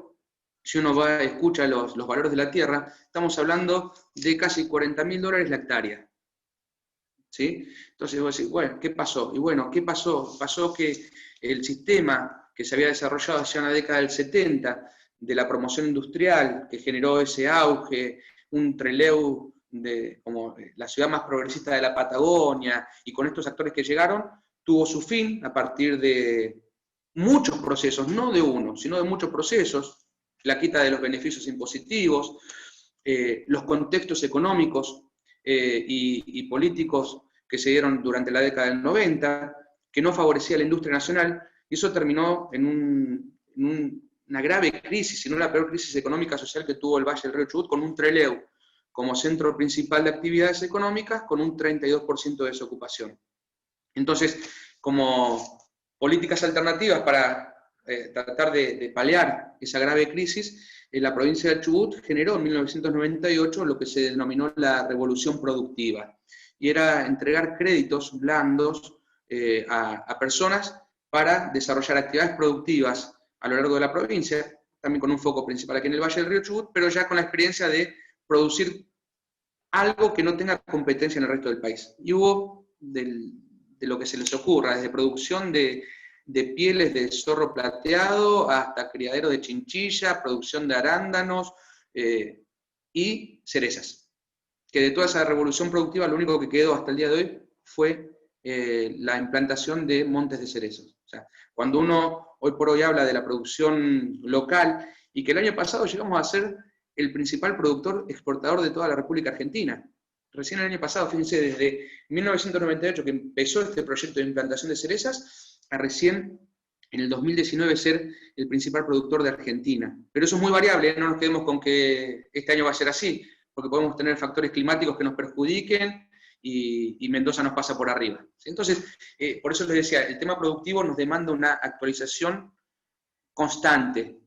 si uno escucha los valores de la tierra, estamos hablando de casi $40.000 la hectárea. ¿Sí? Entonces vos decís, bueno, ¿qué pasó? Y bueno, ¿qué pasó? Pasó que el sistema que se había desarrollado hacia una década del 70, de la promoción industrial, que generó ese auge, un Trelew como la ciudad más progresista de la Patagonia, y con estos actores que llegaron, tuvo su fin a partir de muchos procesos, no de uno, sino de muchos procesos, la quita de los beneficios impositivos, los contextos económicos y políticos que se dieron durante la década del 90, que no favorecía a la industria nacional, y eso terminó en una grave crisis, si no la peor crisis económica social que tuvo el Valle del Río Chubut, con un Trelew como centro principal de actividades económicas, con un 32% de desocupación. Entonces, como políticas alternativas para tratar de paliar esa grave crisis, la provincia del Chubut generó en 1998 lo que se denominó la revolución productiva, y era entregar créditos blandos a personas para desarrollar actividades productivas a lo largo de la provincia, también con un foco principal aquí en el Valle del Río Chubut, pero ya con la experiencia de producir algo que no tenga competencia en el resto del país. Y hubo de lo que se les ocurra, desde producción de de pieles de zorro plateado hasta criadero de chinchilla, producción de arándanos y cerezas. Que de toda esa revolución productiva lo único que quedó hasta el día de hoy fue la implantación de montes de cerezos. O sea, cuando uno hoy por hoy habla de la producción local, y que el año pasado llegamos a ser el principal productor exportador de toda la República Argentina. Recién el año pasado, fíjense, desde 1998 que empezó este proyecto de implantación de cerezas, a recién en el 2019 ser el principal productor de Argentina. Pero eso es muy variable, no nos quedemos con que este año va a ser así, porque podemos tener factores climáticos que nos perjudiquen y Mendoza nos pasa por arriba. Entonces, por eso les decía, el tema productivo nos demanda una actualización constante,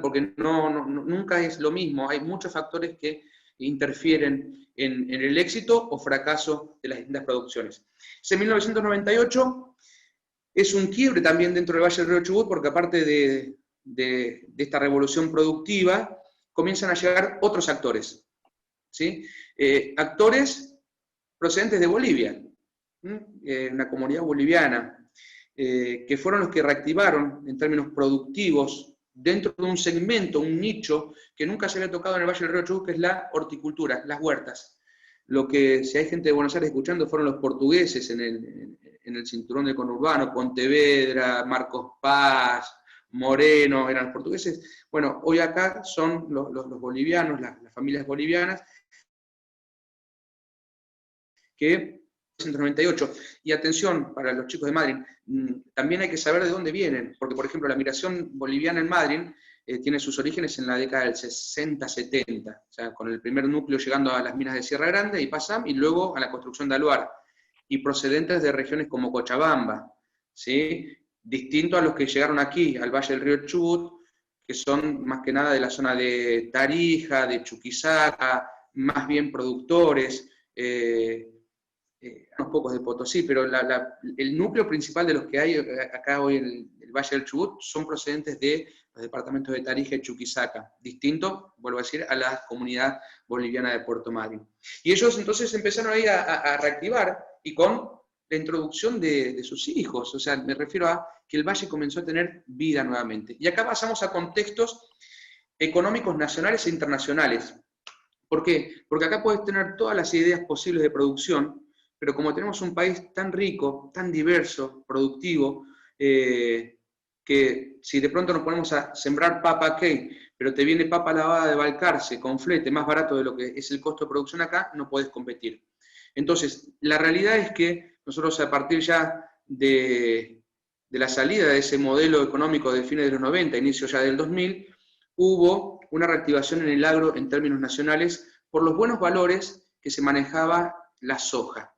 porque nunca es lo mismo, hay muchos factores que interfieren en el éxito o fracaso de las distintas producciones. Ese 1998 es un quiebre también dentro del Valle del Río Chubut, porque aparte de esta revolución productiva, comienzan a llegar otros actores, ¿sí? Actores procedentes de Bolivia, una comunidad boliviana, que fueron los que reactivaron en términos productivos dentro de un segmento, un nicho que nunca se había tocado en el Valle del Río Chubut, que es la horticultura, las huertas. Lo que, si hay gente de Buenos Aires escuchando, fueron los portugueses en el cinturón del conurbano, Pontevedra, Marcos Paz, Moreno, eran los portugueses. Bueno, hoy acá son los bolivianos, las familias bolivianas, que 1998. Y atención, para los chicos de Madrid, también hay que saber de dónde vienen, porque por ejemplo la migración boliviana en Madrid tiene sus orígenes en la década del 60-70, o sea, con el primer núcleo llegando a las minas de Sierra Grande y Pasam, y luego a la construcción de Aluar, y procedentes de regiones como Cochabamba, ¿sí? Distinto a los que llegaron aquí, al Valle del Río Chubut, que son más que nada de la zona de Tarija, de Chuquisaca, más bien productores, unos pocos de Potosí, pero el núcleo principal de los que hay acá hoy en el Valle del Chubut son procedentes de los departamentos de Tarija y Chuquisaca, distinto, vuelvo a decir, a la comunidad boliviana de Puerto Madryn. Y ellos entonces empezaron ahí a reactivar, y con la introducción de sus hijos, o sea, me refiero a que el valle comenzó a tener vida nuevamente. Y acá pasamos a contextos económicos nacionales e internacionales. ¿Por qué? Porque acá puedes tener todas las ideas posibles de producción, pero como tenemos un país tan rico, tan diverso, productivo, que si de pronto nos ponemos a sembrar papa aquí, pero te viene papa lavada de Balcarce con flete más barato de lo que es el costo de producción acá, no puedes competir. Entonces, la realidad es que nosotros a partir ya de la salida de ese modelo económico de fines de los 90, inicio ya del 2000, hubo una reactivación en el agro en términos nacionales por los buenos valores que se manejaba la soja.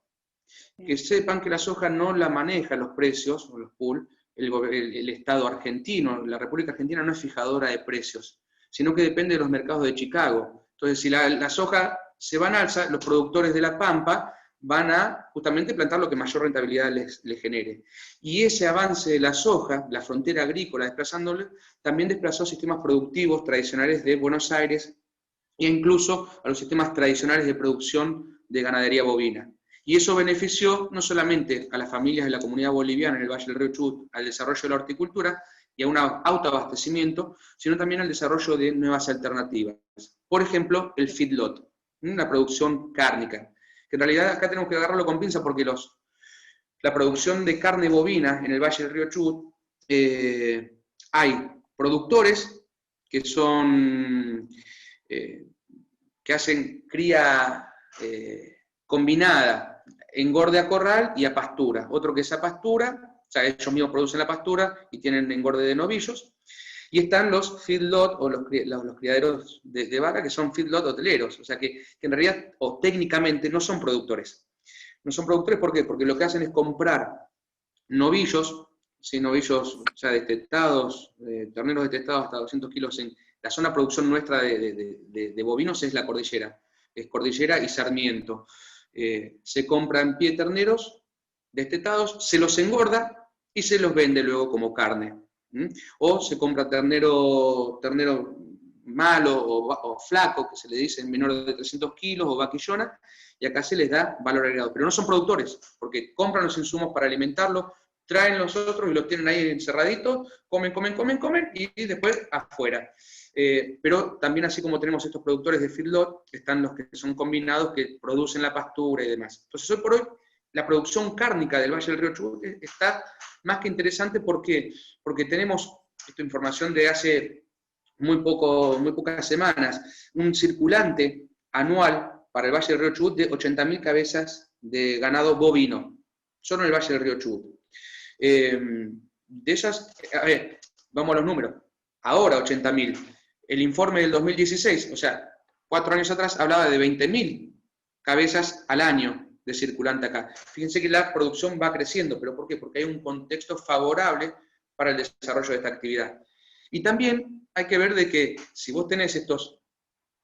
Que sepan que la soja no la maneja los precios, o los pool, el Estado argentino, la República Argentina no es fijadora de precios, sino que depende de los mercados de Chicago. Entonces, si la soja se va en alza, los productores de la Pampa van a justamente plantar lo que mayor rentabilidad les genere. Y ese avance de la soja, la frontera agrícola desplazándole, también desplazó sistemas productivos tradicionales de Buenos Aires e incluso a los sistemas tradicionales de producción de ganadería bovina. Y eso benefició no solamente a las familias de la comunidad boliviana en el Valle del Río Chubut, al desarrollo de la horticultura y a un autoabastecimiento, sino también al desarrollo de nuevas alternativas. Por ejemplo, el feedlot, una producción cárnica, que en realidad acá tenemos que agarrarlo con pinza porque la producción de carne bovina en el Valle del Río Chubut, hay productores que son, que hacen cría combinada, engorde a corral y a pastura. Otro que es a pastura, o sea, ellos mismos producen la pastura y tienen engorde de novillos. Y están los feedlot o los criaderos de vaca, que son feedlot hoteleros, o sea que en realidad, o técnicamente, no son productores. No son productores, ¿por qué? Porque lo que hacen es comprar novillos, ¿sí? Novillos, o sea, destetados, terneros destetados hasta 200 kilos. En la zona de producción nuestra de bovinos es la cordillera, es Cordillera y Sarmiento. Se compran pie terneros destetados, se los engorda y se los vende luego como carne. O se compra ternero malo o flaco, que se le dice menor de 300 kilos, o vaquillona, y acá se les da valor agregado. Pero no son productores, porque compran los insumos para alimentarlo, traen los otros y los tienen ahí encerraditos, comen, comen, comen, comen, y después afuera. Pero también, así como tenemos estos productores de feedlot, están los que son combinados, que producen la pastura y demás. Entonces, hoy por hoy, la producción cárnica del Valle del Río Chubut está más que interesante. ¿Por qué? Porque tenemos esta información de hace muy pocas semanas, un circulante anual para el Valle del Río Chubut de 80.000 cabezas de ganado bovino, solo en el Valle del Río Chubut. De esas, a ver, vamos a los números. Ahora 80.000. El informe del 2016, o sea, 4 años atrás, hablaba de 20.000 cabezas al año de circulante acá. Fíjense que la producción va creciendo, ¿pero por qué? Porque hay un contexto favorable para el desarrollo de esta actividad. Y también hay que ver de que si vos tenés estos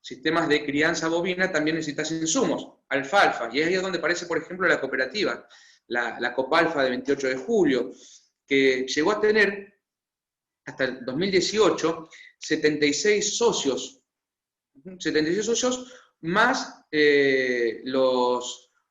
sistemas de crianza bovina, también necesitas insumos, alfalfa, y ahí es donde aparece, por ejemplo, la cooperativa, la Copalfa de 28 de julio, que llegó a tener, hasta el 2018, 76 socios más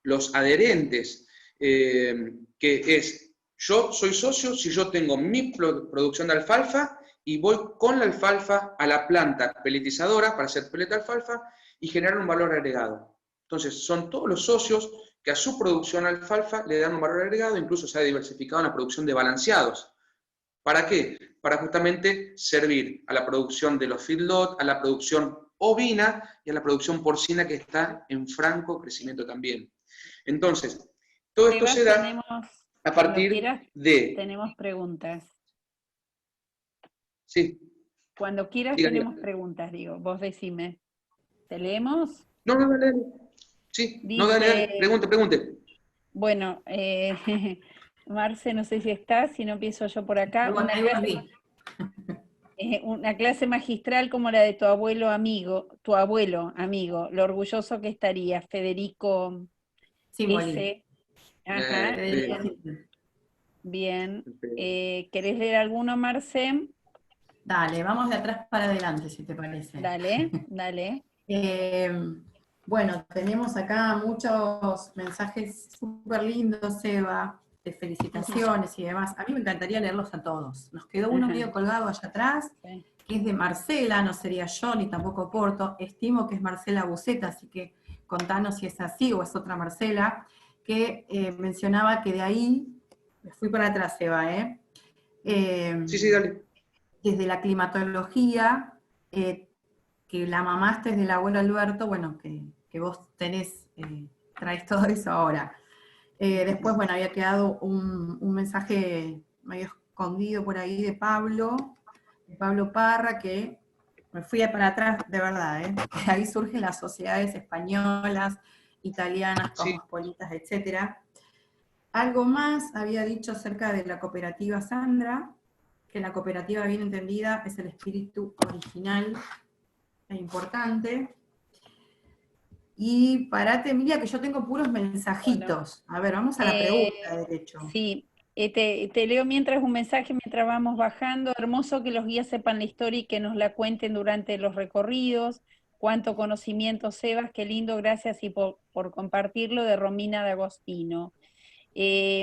los adherentes, que es, yo soy socio si yo tengo mi producción de alfalfa y voy con la alfalfa a la planta peletizadora para hacer pellet de alfalfa y generar un valor agregado. Entonces, son todos los socios que a su producción alfalfa le dan un valor agregado, incluso se ha diversificado en la producción de balanceados. ¿Para qué? Para justamente servir a la producción de los feedlot, a la producción ovina y a la producción porcina, que está en franco crecimiento también. Entonces, todo esto se da a partir de... Tenemos preguntas. Sí. Cuando quieras tenemos preguntas, digo. Vos decime. ¿Te leemos? No, dale. Sí, dice, no, dale. Pregunte. Bueno, Marce, no sé si estás, si no empiezo yo por acá. Una clase magistral como la de tu abuelo amigo, lo orgulloso que estaría, Federico S. Ajá, bien. ¿Querés leer alguno, Marce? Dale, vamos de atrás para adelante, si te parece. Dale. Bueno, tenemos acá muchos mensajes súper lindos, Eva, de felicitaciones y demás. A mí me encantaría leerlos a todos. Nos quedó uno medio colgado allá atrás, que es de Marcela, no sería yo ni tampoco Porto. Estimo que es Marcela Buceta, así que contanos si es así o es otra Marcela, que mencionaba que de ahí, me fui para atrás, Eva, Sí, dale. Desde la climatología, que la mamaste del abuelo Alberto, bueno, que vos traes todo eso ahora. Después, bueno, había quedado un mensaje medio escondido por ahí de Pablo Parra, que me fui para atrás, de verdad, que ahí surgen las sociedades españolas, italianas, cosmopolitas, etc. Algo más había dicho acerca de la cooperativa Sandra, que la cooperativa bien entendida es el espíritu original e importante. Y parate, Emilia, que yo tengo puros mensajitos. A ver, vamos a la pregunta, de hecho. Sí, te leo un mensaje mientras vamos bajando. Hermoso que los guías sepan la historia y que nos la cuenten durante los recorridos. Cuánto conocimiento, Sebas, qué lindo, gracias y por compartirlo, de Romina de Agostino.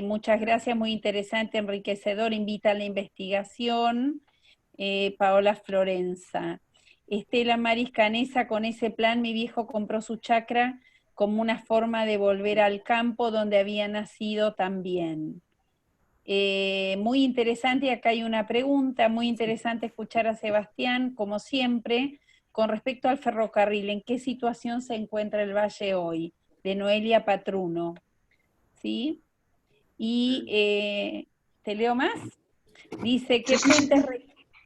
Muchas gracias, muy interesante, enriquecedor, invita a la investigación. Paola Florenza. Estela Maris Canesa, con ese plan mi viejo compró su chacra como una forma de volver al campo donde había nacido también. Muy interesante, y acá hay una pregunta, muy interesante escuchar a Sebastián, como siempre, con respecto al ferrocarril, ¿en qué situación se encuentra el Valle hoy? De Noelia Patruno. ¿Sí? Y ¿te leo más? Dice,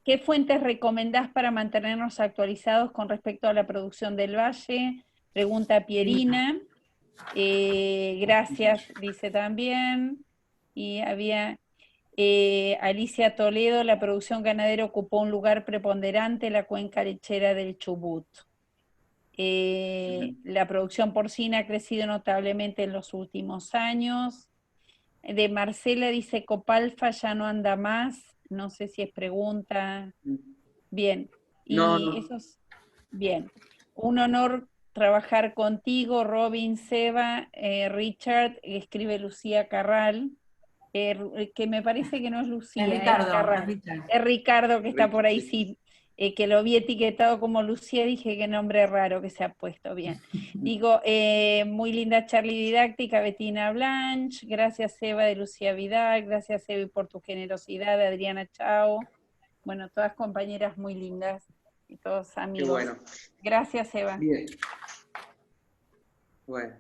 ¿qué fuentes recomendás para mantenernos actualizados con respecto a la producción del Valle? Pregunta Pierina. Gracias, dice también. Y había Alicia Toledo, la producción ganadera ocupó un lugar preponderante en la cuenca lechera del Chubut. La producción porcina ha crecido notablemente en los últimos años. De Marcela dice, Copalfa ya no anda más, no sé si es pregunta. Bien, y no. eso es bien. Un honor trabajar contigo, Robin, Seba, Richard, escribe Lucía Carral. que me parece que no es Lucía, Es Ricardo, Carra. es Richard. Es Ricardo que está por ahí, Sí. sí, que lo vi etiquetado como Lucía, dije qué nombre raro que se ha puesto, bien. Digo, muy linda charla didáctica, Bettina Blanch, gracias Eva de Lucía Vidal, gracias Evi por tu generosidad, Adriana Chao, bueno, todas compañeras muy lindas y todos amigos. Qué bueno. Gracias Eva. Bien. Bueno.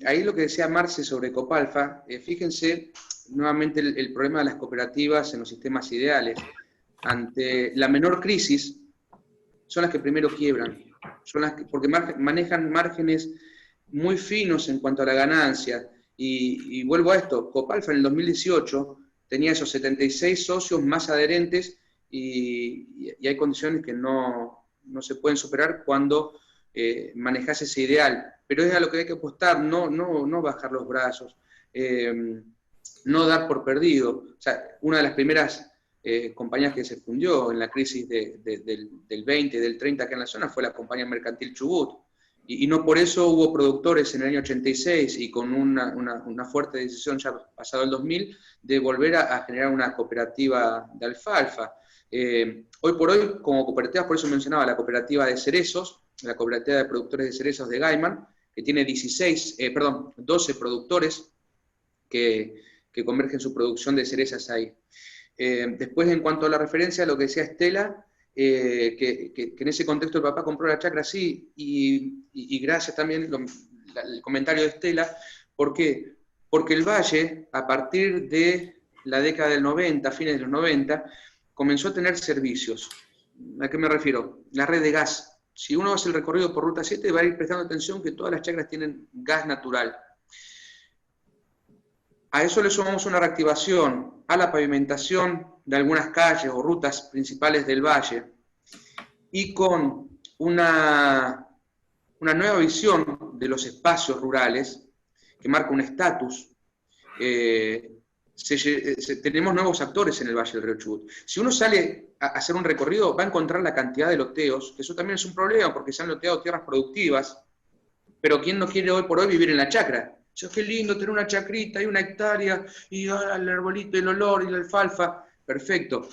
Ahí lo que decía Marce sobre Copalfa, fíjense nuevamente el problema de las cooperativas en los sistemas ideales. Ante la menor crisis, son las que primero quiebran, son las que, porque manejan márgenes muy finos en cuanto a la ganancia. Y vuelvo a esto, Copalfa en el 2018 tenía esos 76 socios más adherentes y hay condiciones que no se pueden superar cuando manejas ese ideal. Pero es a lo que hay que apostar, no bajar los brazos, no dar por perdido. O sea, una de las primeras compañías que se fundió en la crisis del 20, del 30 acá en la zona fue la compañía mercantil Chubut. Y no por eso hubo productores en el año 86 y con una fuerte decisión ya pasado el 2000 de volver a generar una cooperativa de alfalfa. Hoy por hoy, como cooperativas, por eso mencionaba la cooperativa de cerezos, la cooperativa de productores de cerezos de Gaiman, que tiene 12 productores que convergen su producción de cerezas ahí. Después, en cuanto a la referencia a lo que decía Estela, que en ese contexto el papá compró la chacra, sí, y gracias también el comentario de Estela. ¿Por qué? Porque el Valle, a partir de la década del 90, fines de los 90, comenzó a tener servicios. ¿A qué me refiero? La red de gas. Si uno hace el recorrido por Ruta 7, va a ir prestando atención que todas las chacras tienen gas natural. A eso le sumamos una reactivación a la pavimentación de algunas calles o rutas principales del valle y con una nueva visión de los espacios rurales que marca un estatus. Tenemos nuevos actores en el Valle del Río Chubut. Si uno sale a hacer un recorrido, va a encontrar la cantidad de loteos, que eso también es un problema porque se han loteado tierras productivas, pero ¿quién no quiere hoy por hoy vivir en la chacra? O sea, qué lindo tener una chacrita y 1 hectárea y el arbolito, el olor y la alfalfa. Perfecto.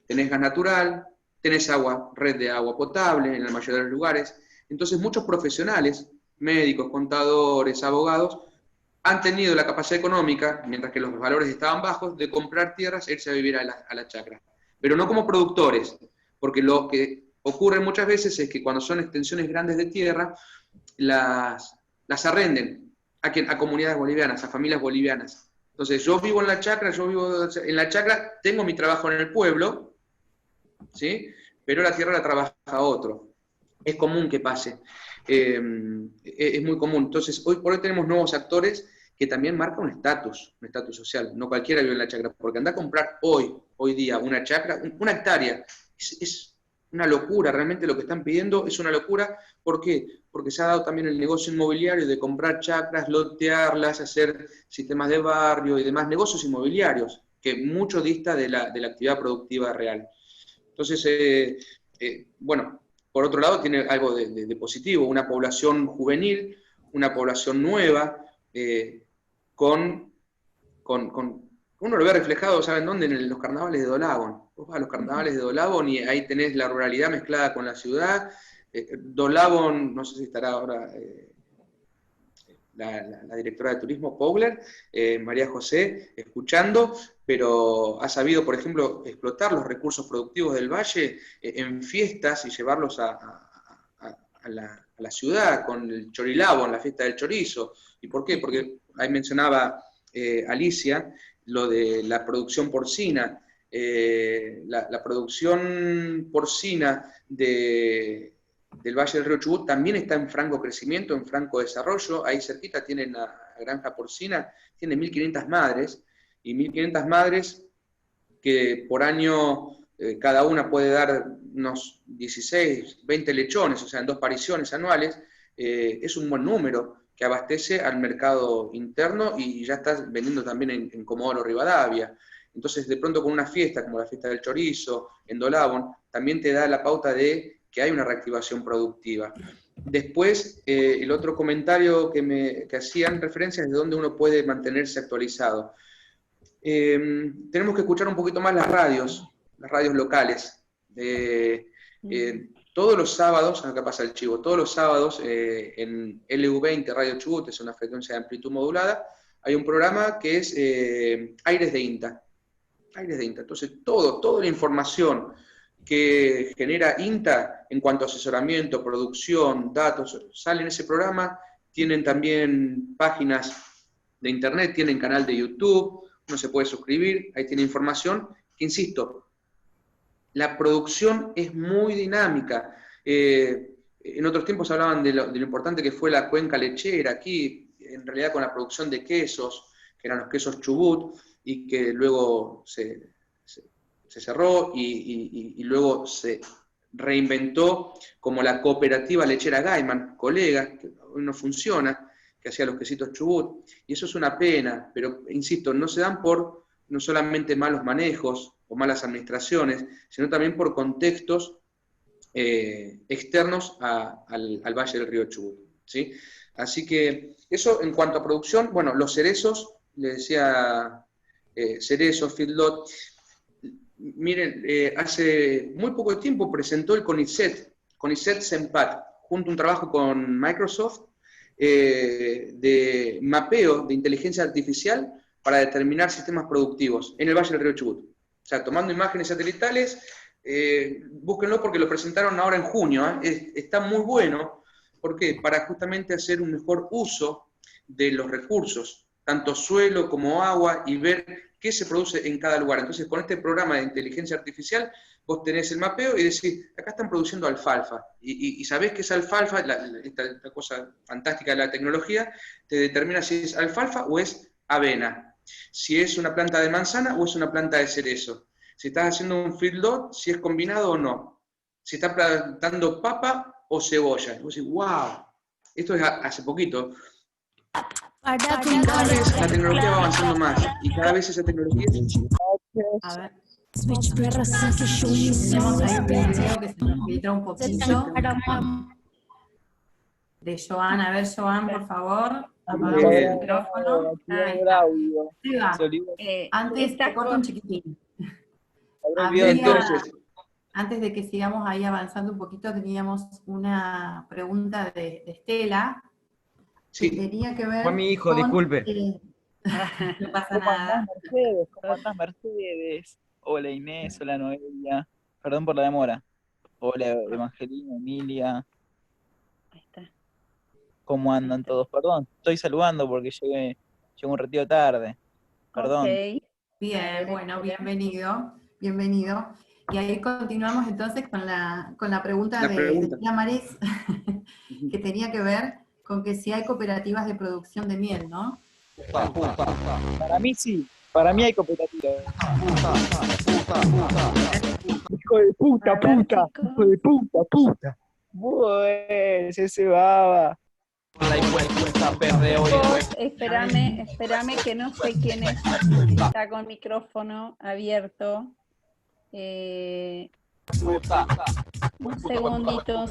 Tenés gas natural, tenés agua, red de agua potable en la mayoría de los lugares. Entonces muchos profesionales, médicos, contadores, abogados, han tenido la capacidad económica, mientras que los valores estaban bajos, de comprar tierras e irse a vivir a la chacra. Pero no como productores, porque lo que ocurre muchas veces es que cuando son extensiones grandes de tierra, las arrenden a comunidades bolivianas, a familias bolivianas. Entonces yo vivo en la chacra, tengo mi trabajo en el pueblo, ¿sí? Pero la tierra la trabaja otro. Es común que pase. Es muy común. Entonces, hoy por hoy tenemos nuevos actores que también marcan un estatus social. No cualquiera vive en la chacra, porque andar a comprar hoy día una chacra, 1 hectárea, es una locura, realmente lo que están pidiendo es una locura. ¿Por qué? Porque se ha dado también el negocio inmobiliario de comprar chacras, lotearlas, hacer sistemas de barrio y demás negocios inmobiliarios, que mucho dista de la actividad productiva real. Entonces, bueno, por otro lado tiene algo de positivo, una población juvenil, una población nueva, uno lo ve reflejado, ¿saben dónde? En los carnavales de Dolabón. Vos vas a los carnavales de Dolabón y ahí tenés la ruralidad mezclada con la ciudad. Dolabón, no sé si estará ahora la directora de turismo, Pogler, María José, escuchando, pero ha sabido, por ejemplo, explotar los recursos productivos del valle en fiestas y llevarlos a la ciudad, con el chorilabo, en la fiesta del chorizo. ¿Y por qué? Porque ahí mencionaba Alicia lo de la producción porcina. La producción porcina del Valle del Río Chubut también está en franco crecimiento, en franco desarrollo. Ahí cerquita tienen la granja porcina, tiene 1.500 madres, y 1.500 madres que por año cada una puede dar unos 16, 20 lechones, o sea, en 2 pariciones anuales. Es un buen número que abastece al mercado interno y ya está vendiendo también en Comodoro Rivadavia. Entonces, de pronto con una fiesta como la fiesta del chorizo, en Dolabón, también te da la pauta de que hay una reactivación productiva. Después, el otro comentario que hacían referencia es de dónde uno puede mantenerse actualizado. tenemos que escuchar un poquito más las radios locales. Todos los sábados, acá pasa el chivo, todos los sábados en LU20 Radio Chubut, es una frecuencia de amplitud modulada, hay un programa que es Aires de INTA. Aires de INTA. Entonces, toda la información que genera INTA en cuanto a asesoramiento, producción, datos, sale en ese programa. Tienen también páginas de internet, tienen canal de YouTube, uno se puede suscribir, ahí tiene información, que insisto, la producción es muy dinámica. En otros tiempos hablaban de lo importante que fue la cuenca lechera aquí, en realidad con la producción de quesos, que eran los quesos Chubut, y que luego se cerró y luego se reinventó como la cooperativa lechera Gaiman, colega, que hoy no funciona, que hacía los quesitos Chubut, y eso es una pena, pero insisto, no se dan por no solamente malos manejos o malas administraciones, sino también por contextos externos al Valle del Río Chubut, ¿sí? Así que eso en cuanto a producción, bueno, los cerezos, le decía cerezos, feedlot. Miren, hace muy poco tiempo presentó el CONICET CEMPAT, junto a un trabajo con Microsoft, de mapeo de inteligencia artificial para determinar sistemas productivos en el Valle del Río Chubut. O sea, tomando imágenes satelitales, búsquenlo porque lo presentaron ahora en junio, está muy bueno. ¿Por qué? Para justamente hacer un mejor uso de los recursos, tanto suelo como agua, y ver qué se produce en cada lugar. Entonces, con este programa de inteligencia artificial, vos tenés el mapeo y decís, acá están produciendo alfalfa, y sabés que esa alfalfa, esta cosa fantástica de la tecnología, te determina si es alfalfa o es avena, si es una planta de manzana o es una planta de cerezo, si estás haciendo un feedlot, si es combinado o no, si estás plantando papa o cebolla. Y vos decís, wow, esto es hace poquito. Cada vez la tecnología va avanzando más, y cada vez esa tecnología... A ver. Tenemos ahí un video que se nos filtra un poquito. De Joan. A ver, Joan, por favor. Apagamos el micrófono. Ahí está. Antes te corto un chiquitín. Antes de que sigamos ahí avanzando un poquito, teníamos una pregunta de Estela. Sí. Que tenía que ver fue mi hijo, con, disculpe. No pasa nada. ¿Cómo andás, Mercedes? Hola, Inés, hola, Noelia. Perdón por la demora. Hola, Evangelina, Emilia. Ahí está. ¿Cómo andan todos? Perdón, estoy saludando porque llegué un ratito tarde. Perdón. Okay. Bien, bueno, bienvenido. Y ahí continuamos entonces con la pregunta de Tía Maris, que tenía que ver con que si hay cooperativas de producción de miel, ¿no? Para mí sí, para mí hay cooperativas. Hijo de puta. Pues ese baba. Espérame que no sé quién está con micrófono abierto. Un segundito.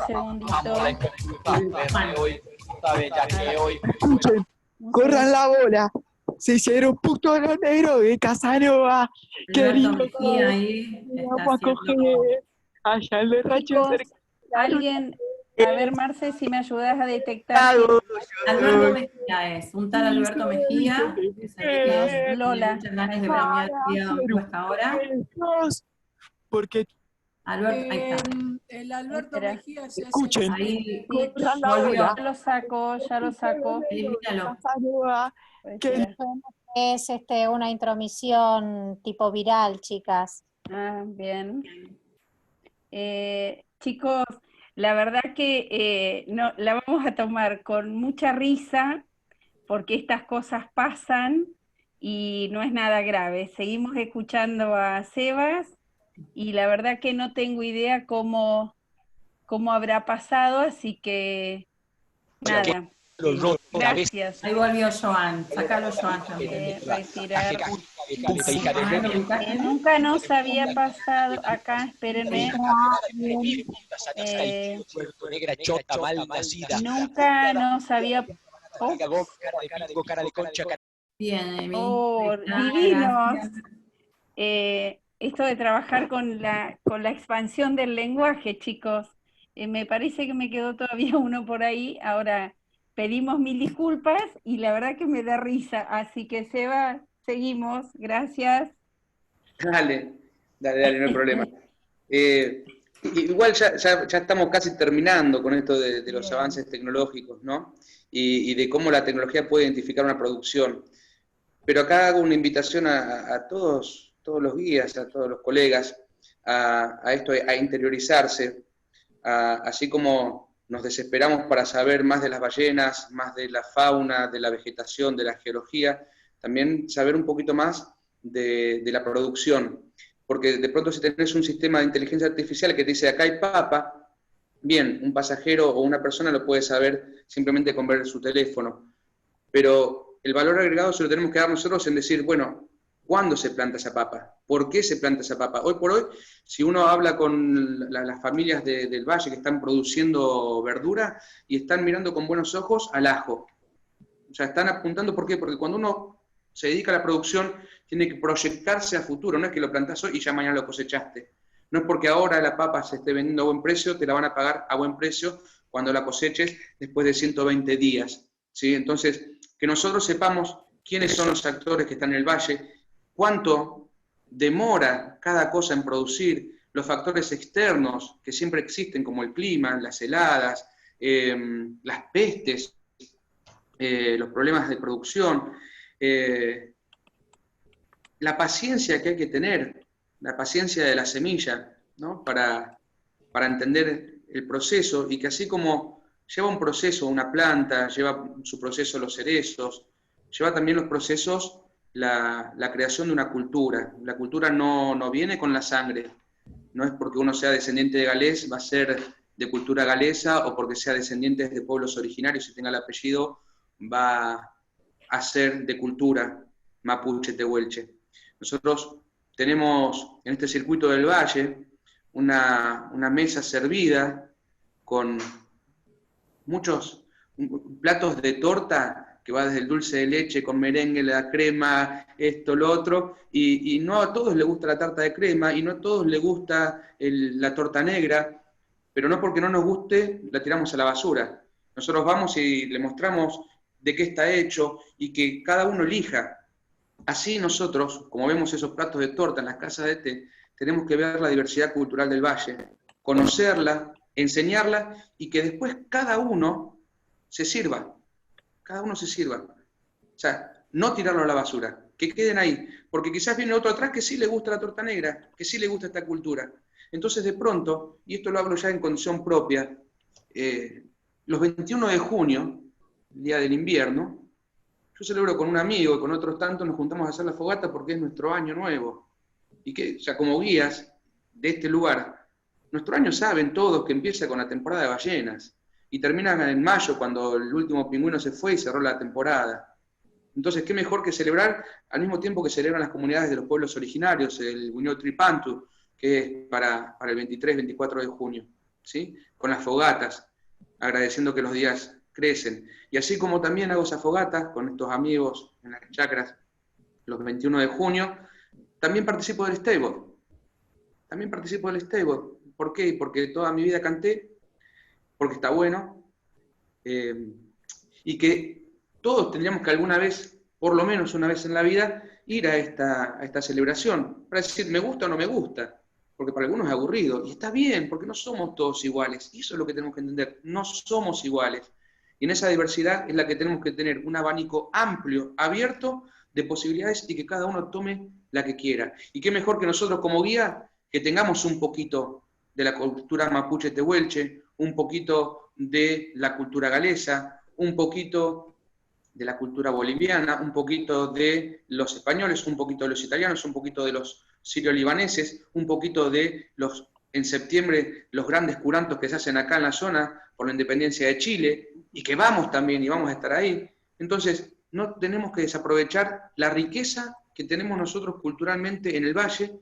Escuchen, corran la bola. Se hicieron putos los negros de Casanova. Qué lindo. Vamos a coger allá en el rancho. Alguien, a ver, Marce, si me ayudas a detectar. Alberto Mejía es, un tal Alberto Mejía, que se ve que Lola. muchas ganas de bromear hasta ahora. Porque Alberto, ahí está. El Alberto Mejía se escuchen, ahí ya lo saco. Elimínalo. Es una intromisión tipo viral, chicas. Ah, bien. Chicos, la verdad que no, la vamos a tomar con mucha risa porque estas cosas pasan y no es nada grave. Seguimos escuchando a Sebas y la verdad que no tengo idea cómo habrá pasado, así que nada. Gracias. Ahí volvió Joan. Sácalo, Joan, también. Retirar. Nunca nos había pasado. Acá, espérenme. Nunca nos había... Bien, Emi. Oh, divinos. Esto de trabajar con la expansión del lenguaje, chicos. Me parece que me quedó todavía uno por ahí. Ahora pedimos mil disculpas y la verdad que me da risa. Así que Seba, seguimos. Gracias. Dale, dale, no hay problema. Igual ya estamos casi terminando con esto de los Bien. avances tecnológicos, ¿no? Y de cómo la tecnología puede identificar una producción. Pero acá hago una invitación a todos los guías, a todos los colegas, a esto, a interiorizarse, así como nos desesperamos para saber más de las ballenas, más de la fauna, de la vegetación, de la geología, también saber un poquito más de la producción. Porque de pronto si tenés un sistema de inteligencia artificial que te dice acá hay papa, bien, un pasajero o una persona lo puede saber simplemente con ver su teléfono. Pero el valor agregado se lo tenemos que dar nosotros en decir, bueno, ¿cuándo se planta esa papa? ¿Por qué se planta esa papa? Hoy por hoy, si uno habla con las familias del Valle que están produciendo verdura y están mirando con buenos ojos al ajo. O sea, están apuntando, ¿por qué? Porque cuando uno se dedica a la producción, tiene que proyectarse a futuro, no es que lo plantás hoy y ya mañana lo cosechaste. No es porque ahora la papa se esté vendiendo a buen precio, te la van a pagar a buen precio cuando la coseches después de 120 días. ¿Sí? Entonces, que nosotros sepamos quiénes son los actores que están en el valle, cuánto demora cada cosa en producir, los factores externos que siempre existen, como el clima, las heladas, las pestes, los problemas de producción, la paciencia que hay que tener, la paciencia de la semilla, ¿no? para entender el proceso, y que así como lleva un proceso una planta, lleva su proceso los cerezos, lleva también los procesos la creación de una cultura. La cultura no viene con la sangre, no es porque uno sea descendiente de galés, va a ser de cultura galesa, o porque sea descendiente de pueblos originarios y tenga el apellido, va a ser de cultura mapuche tehuelche. Nosotros tenemos en este circuito del valle una mesa servida con muchos platos de torta que va desde el dulce de leche con merengue, la crema, esto, lo otro, y no a todos les gusta la tarta de crema, y no a todos les gusta la torta negra, pero no porque no nos guste la tiramos a la basura. Nosotros vamos y le mostramos de qué está hecho y que cada uno elija. Así nosotros, como vemos esos platos de torta en las casas de té, tenemos que ver la diversidad cultural del valle, conocerla, enseñarla, y que después cada uno se sirva. Cada uno se sirva. O sea, no tirarlo a la basura, que queden ahí. Porque quizás viene otro atrás que sí le gusta la torta negra, que sí le gusta esta cultura. Entonces de pronto, y esto lo hablo ya en condición propia, los 21 de junio, el día del invierno, yo celebro con un amigo y con otros tantos, nos juntamos a hacer la fogata porque es nuestro año nuevo. Y que, o sea, como guías de este lugar, nuestro año saben todos que empieza con la temporada de ballenas y termina en mayo cuando el último pingüino se fue y cerró la temporada. Entonces, qué mejor que celebrar al mismo tiempo que celebran las comunidades de los pueblos originarios, el Guñó Tripantu, que es para el 23-24 de junio, ¿sí? Con las fogatas, agradeciendo que los días crecen. Y así como también hago esa fogata con estos amigos en las chacras los 21 de junio, también participo del stable. También participo del stable. ¿Por qué? Porque toda mi vida canté, porque está bueno, y que todos tendríamos que alguna vez, por lo menos una vez en la vida, ir a esta celebración, para decir, ¿me gusta o no me gusta? Porque para algunos es aburrido, y está bien, porque no somos todos iguales, y eso es lo que tenemos que entender, no somos iguales. Y en esa diversidad es la que tenemos que tener un abanico amplio, abierto, de posibilidades, y que cada uno tome la que quiera. Y qué mejor que nosotros como guía, que tengamos un poquito de la cultura mapuche tehuelche, un poquito de la cultura galesa, un poquito de la cultura boliviana, un poquito de los españoles, un poquito de los italianos, un poquito de los sirio-libaneses, un poquito de en septiembre, los grandes curantos que se hacen acá en la zona por la independencia de Chile, y que vamos también y vamos a estar ahí. Entonces, no tenemos que desaprovechar la riqueza que tenemos nosotros culturalmente en el valle,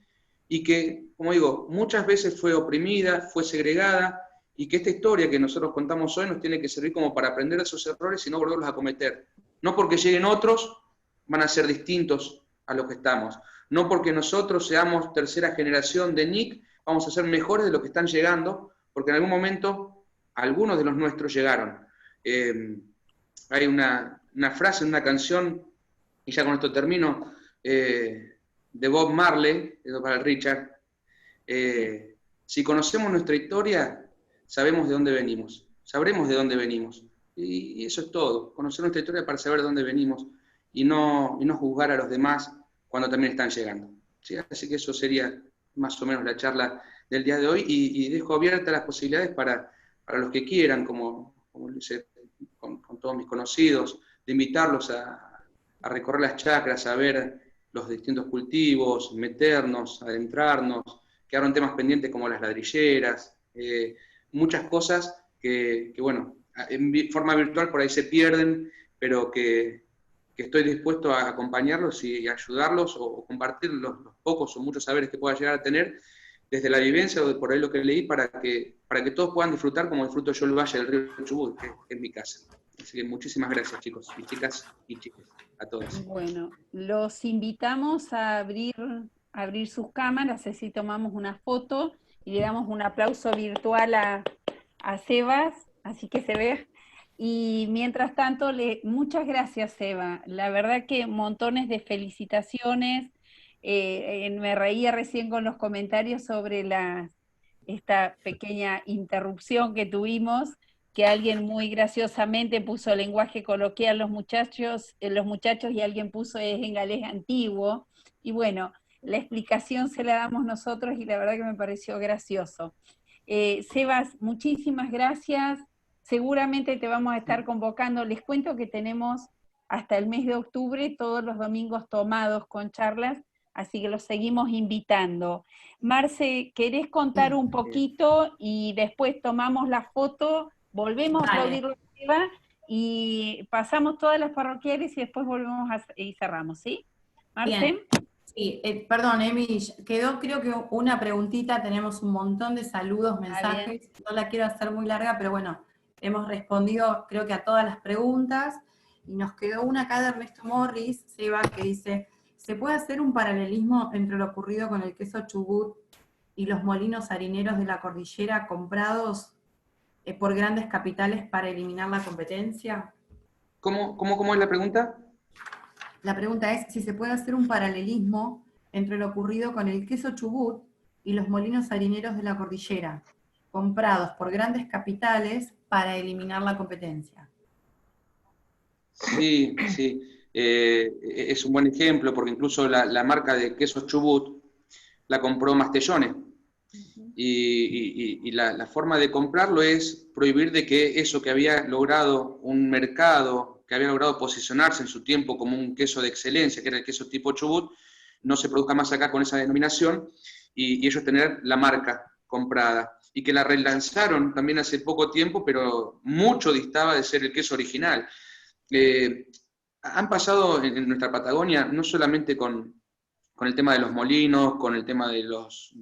y que, como digo, muchas veces fue oprimida, fue segregada, y que esta historia que nosotros contamos hoy nos tiene que servir como para aprender esos errores y no volverlos a cometer. No porque lleguen otros van a ser distintos a los que estamos. No porque nosotros seamos tercera generación de NIC, vamos a ser mejores de los que están llegando, porque en algún momento algunos de los nuestros llegaron. Hay una frase en una canción, y ya con esto termino, de Bob Marley, eso para el Richard, si conocemos nuestra historia, sabemos de dónde venimos, sabremos de dónde venimos. Y eso es todo, conocer nuestra historia para saber de dónde venimos y no juzgar a los demás cuando también están llegando. ¿Sí? Así que eso sería más o menos la charla del día de hoy y dejo abiertas las posibilidades para los que quieran, como lo hice con todos mis conocidos, de invitarlos a recorrer las chacras, a ver los distintos cultivos, meternos, adentrarnos, quedaron temas pendientes como las ladrilleras, muchas cosas que, bueno, en forma virtual por ahí se pierden, pero que estoy dispuesto a acompañarlos y ayudarlos o compartir los pocos o muchos saberes que pueda llegar a tener desde la vivencia o por ahí lo que leí para que todos puedan disfrutar como disfruto yo el Valle del Río Chubut, que es mi casa. Así que muchísimas gracias, chicos y chicas y chicas, a todos. Bueno, los invitamos a abrir sus cámaras, así tomamos una foto y le damos un aplauso virtual a Sebas, así que se ve. Y mientras tanto, muchas gracias, Seba. La verdad que montones de felicitaciones. Me reía recién con los comentarios sobre esta pequeña interrupción que tuvimos, que alguien muy graciosamente puso lenguaje coloquial los muchachos y alguien puso es en galés antiguo. Y bueno, la explicación se la damos nosotros y la verdad que me pareció gracioso. Sebas, muchísimas gracias. Seguramente te vamos a estar convocando. Les cuento que tenemos hasta el mes de octubre todos los domingos tomados con charlas, así que los seguimos invitando. Marce, ¿querés contar un poquito y después tomamos la foto, volvemos a aplaudirlo y pasamos todas las parroquiales y después volvemos y cerramos, ¿sí? Marce. Bien. Sí, perdón, Emi, quedó creo que una preguntita, tenemos un montón de saludos, mensajes, no la quiero hacer muy larga, pero bueno, hemos respondido creo que a todas las preguntas, y nos quedó una acá de Ernesto Morris, Seba, que dice, ¿se puede hacer un paralelismo entre lo ocurrido con el queso Chubut y los molinos harineros de la cordillera comprados por grandes capitales para eliminar la competencia? ¿Cómo es la pregunta? La pregunta es si se puede hacer un paralelismo entre lo ocurrido con el queso Chubut y los molinos harineros de la cordillera, comprados por grandes capitales para eliminar la competencia. Sí, sí. Es un buen ejemplo, porque incluso la marca de quesos Chubut la compró Mastellone. Y la forma de comprarlo es prohibir de que eso que había logrado un mercado, que había logrado posicionarse en su tiempo como un queso de excelencia, que era el queso tipo Chubut, no se produzca más acá con esa denominación, y ellos tener la marca comprada. Y que la relanzaron también hace poco tiempo, pero mucho distaba de ser el queso original. Han pasado en nuestra Patagonia, no solamente con el tema de los molinos, con el tema de las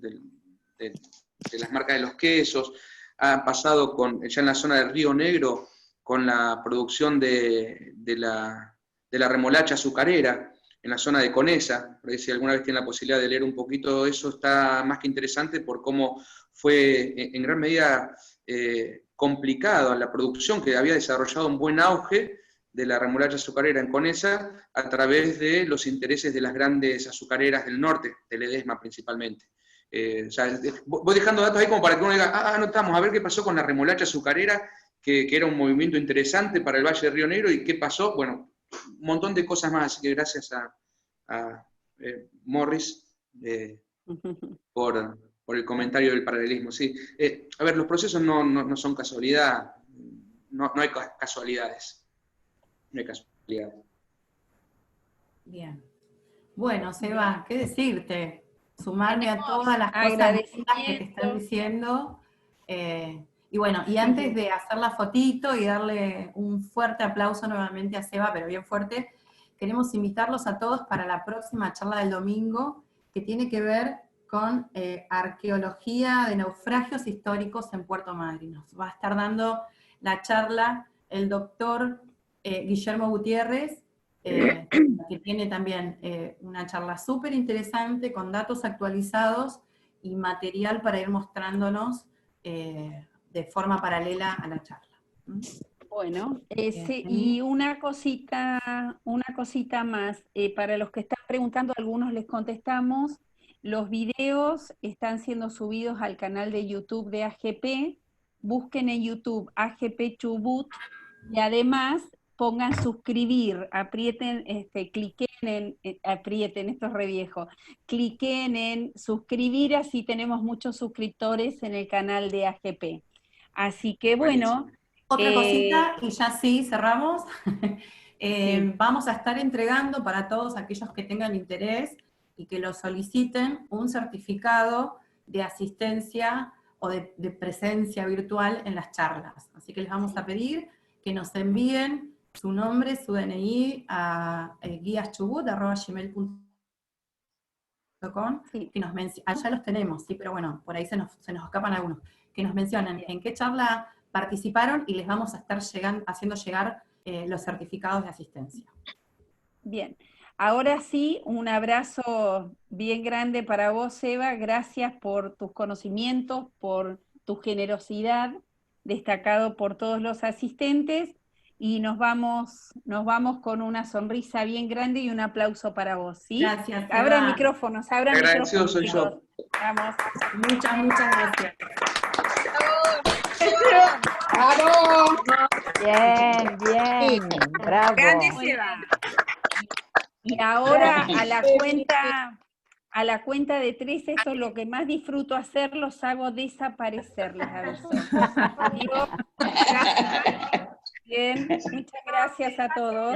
marcas de los quesos, ha pasado ya en la zona del Río Negro con la producción de la remolacha azucarera en la zona de Conesa. Por ahí si alguna vez tienen la posibilidad de leer un poquito eso, está más que interesante por cómo fue en gran medida complicado la producción, que había desarrollado un buen auge de la remolacha azucarera en Conesa a través de los intereses de las grandes azucareras del norte, de Ledesma principalmente. O sea, voy dejando datos ahí como para que uno diga, anotamos, a ver qué pasó con la remolacha azucarera, que era un movimiento interesante para el Valle de Río Negro, y qué pasó, bueno, un montón de cosas más, así que gracias a Morris por el comentario del paralelismo. Sí. A ver, los procesos no son casualidad, no hay casualidades. No hay casualidades. Bien. Bueno, Seba, ¿qué decirte? Sumarme a todas las cosas que te están diciendo. Y bueno, y antes de hacer la fotito y darle un fuerte aplauso nuevamente a Seba, pero bien fuerte, queremos invitarlos a todos para la próxima charla del domingo, que tiene que ver con arqueología de naufragios históricos en Puerto Madryn. Nos va a estar dando la charla el doctor Guillermo Gutiérrez, que tiene también una charla súper interesante con datos actualizados y material para ir mostrándonos de forma paralela a la charla. Bueno, y una cosita más, para los que están preguntando, algunos les contestamos, los videos están siendo subidos al canal de YouTube de AGP, busquen en YouTube AGP Chubut, y además pongan suscribir, aprieten, aprieten, esto es re viejo, cliquen en suscribir, así tenemos muchos suscriptores en el canal de AGP. Así que bueno... Otra cosita, y ya sí, cerramos. Sí. Vamos a estar entregando para todos aquellos que tengan interés y que lo soliciten un certificado de asistencia o de presencia virtual en las charlas. Así que les vamos a pedir que nos envíen su nombre, su DNI a guiaschubut@gmail.com, Sí. que nos ya los tenemos, sí, pero bueno, por ahí se nos escapan algunos, que nos mencionen en qué charla participaron y les vamos a estar haciendo llegar los certificados de asistencia. Bien, ahora sí, un abrazo bien grande para vos, Eva, gracias por tus conocimientos, por tu generosidad, destacado por todos los asistentes, y nos vamos con una sonrisa bien grande y un aplauso para vos, ¿sí? Gracias, Abran Eva. micrófonos, abran Agradecido micrófonos. soy yo. Vamos. Muchas gracias. ¡Bravo! Bien, bravo. Grande, Eva. Y ahora a la cuenta de 3, eso es lo que más disfruto hacer, los hago desaparecer, les aviso. Adiós. Bien, muchas gracias a todos.